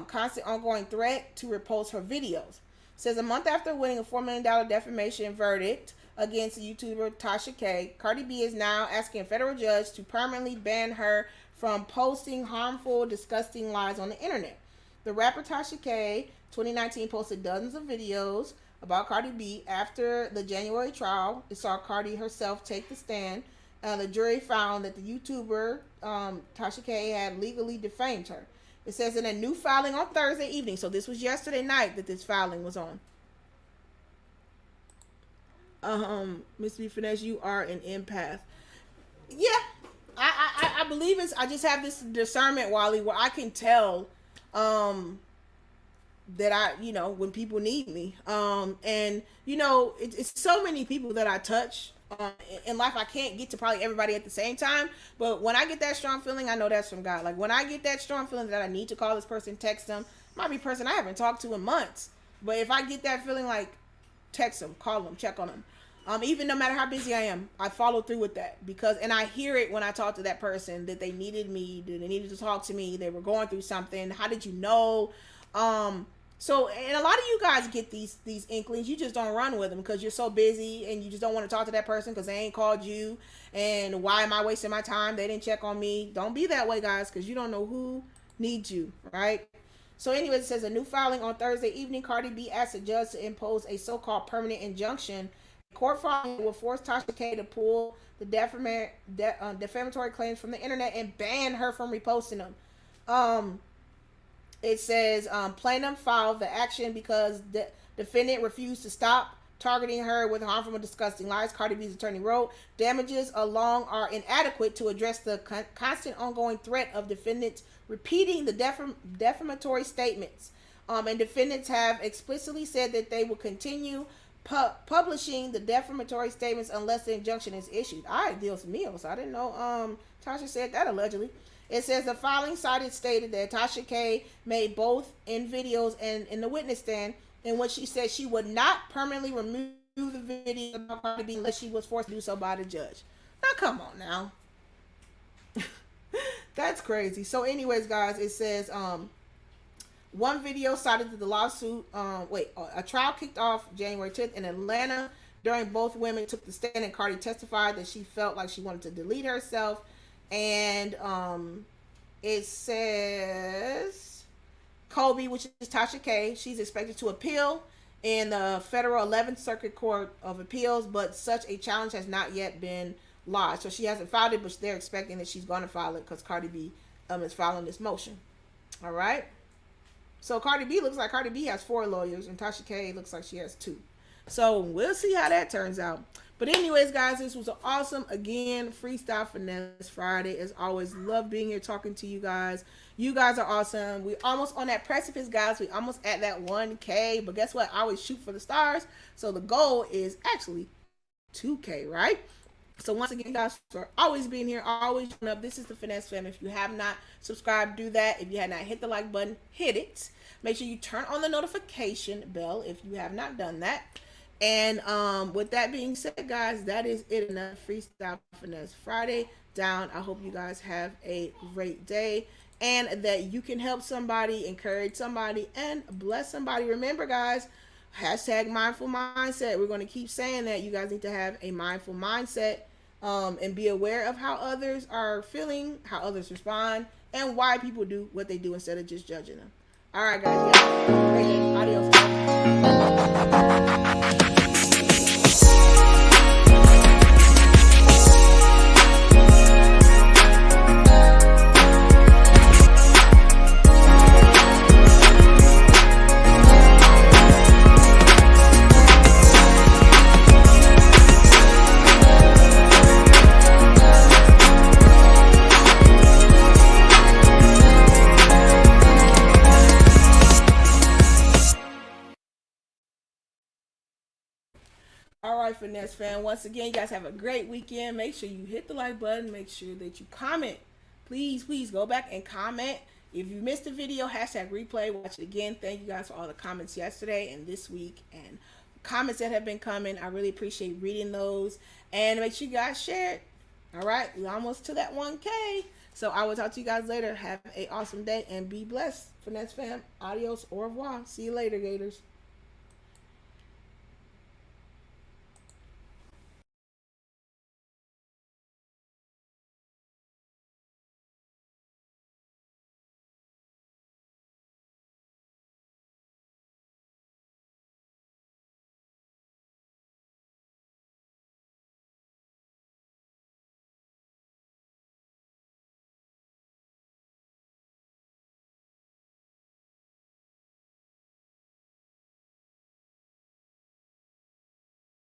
constant ongoing threat to repost her videos. Says a month after winning a $4 million defamation verdict against the YouTuber Tasha K, Cardi B is now asking a federal judge to permanently ban her from posting harmful, disgusting lies on the internet. The rapper Tasha K, 2019, posted dozens of videos about Cardi B after the January trial. It saw Cardi herself take the stand. The jury found that the YouTuber Tasha K had legally defamed her. It says in a new filing on Thursday evening, so this was yesterday night that this filing was on. Mr. B. Finesse, you are an empath. Yeah, I believe it's. I just have this discernment, Wally, where I can tell that I, you know, when people need me. And you know, it's so many people that I touch in life. I can't get to probably everybody at the same time, but when I get that strong feeling, I know that's from God. Like when I get that strong feeling that I need to call this person, text them, might be a person I haven't talked to in months, but if I get that feeling, like text them, call them, check on them. Even no matter how busy I am, I follow through with that because, and I hear it when I talk to that person that they needed me, that they needed to talk to me, they were going through something. How did you know? So, and a lot of you guys get these inklings. You just don't run with them because you're so busy and you just don't want to talk to that person because they ain't called you. And why am I wasting my time? They didn't check on me. Don't be that way, guys, because you don't know who needs you, right? So anyways, it says a new filing on Thursday evening. Cardi B asked a judge to impose a so-called permanent injunction. Court filing will force Tasha K to pull the defamatory claims from the internet and ban her from reposting them. It says plaintiff filed the action because the defendant refused to stop targeting her with harmful and disgusting lies. Cardi B's attorney wrote, damages alone are inadequate to address the constant ongoing threat of defendants repeating the defamatory statements. And defendants have explicitly said that they will continue publishing the defamatory statements unless the injunction is issued. All right, Dios mío. So I didn't know Tasha said that allegedly. It says the filing stated that Tasha K made both in videos and in the witness stand in which she said she would not permanently remove the video about Cardi B unless she was forced to do so by the judge. Now, come on now. That's crazy. So anyways, guys, it says one video cited that the lawsuit, a trial kicked off January 10th in Atlanta. During both women took the stand and Cardi testified that she felt like she wanted to delete herself. And it says Kobe, which is Tasha K, she's expected to appeal in the federal 11th Circuit Court of Appeals, but such a challenge has not yet been lodged. So she hasn't filed it, but they're expecting that she's going to file it because Cardi B is filing this motion. All right. So Cardi B looks like Cardi B has 4 lawyers, and Tasha K looks like she has 2. So we'll see how that turns out. But anyways, guys, this was an awesome, again, Freestyle Finesse Friday. As always, love being here talking to you guys. You guys are awesome. We almost on that precipice, guys. We almost at that 1K. But guess what? I always shoot for the stars. So the goal is actually 2K, right? So once again, guys, for always being here, always showing up. This is the Finesse Fam. If you have not subscribed, do that. If you have not hit the like button, hit it. Make sure you turn on the notification bell if you have not done that. And with that being said, guys, that is it. Another Freestyle Finesse Friday down. I hope you guys have a great day and that you can help somebody, encourage somebody, and bless somebody. Remember, guys, hashtag mindful mindset. We're going to keep saying that. You guys need to have a mindful mindset and be aware of how others are feeling, how others respond, and why people do what they do instead of just judging them. All right, guys. Yeah. Adios. Finesse fan. Once again, you guys have a great weekend. Make sure you hit the like button. Make sure that you comment. Please go back and comment. If you missed the video, hashtag replay, watch it again. Thank you guys for all the comments yesterday and this week and comments that have been coming. I really appreciate reading those. And make sure you guys share it. All right, we're almost to that 1K. So I will talk to you guys later. Have an awesome day and be blessed. Finesse fam, adios, au revoir. See you later, Gators.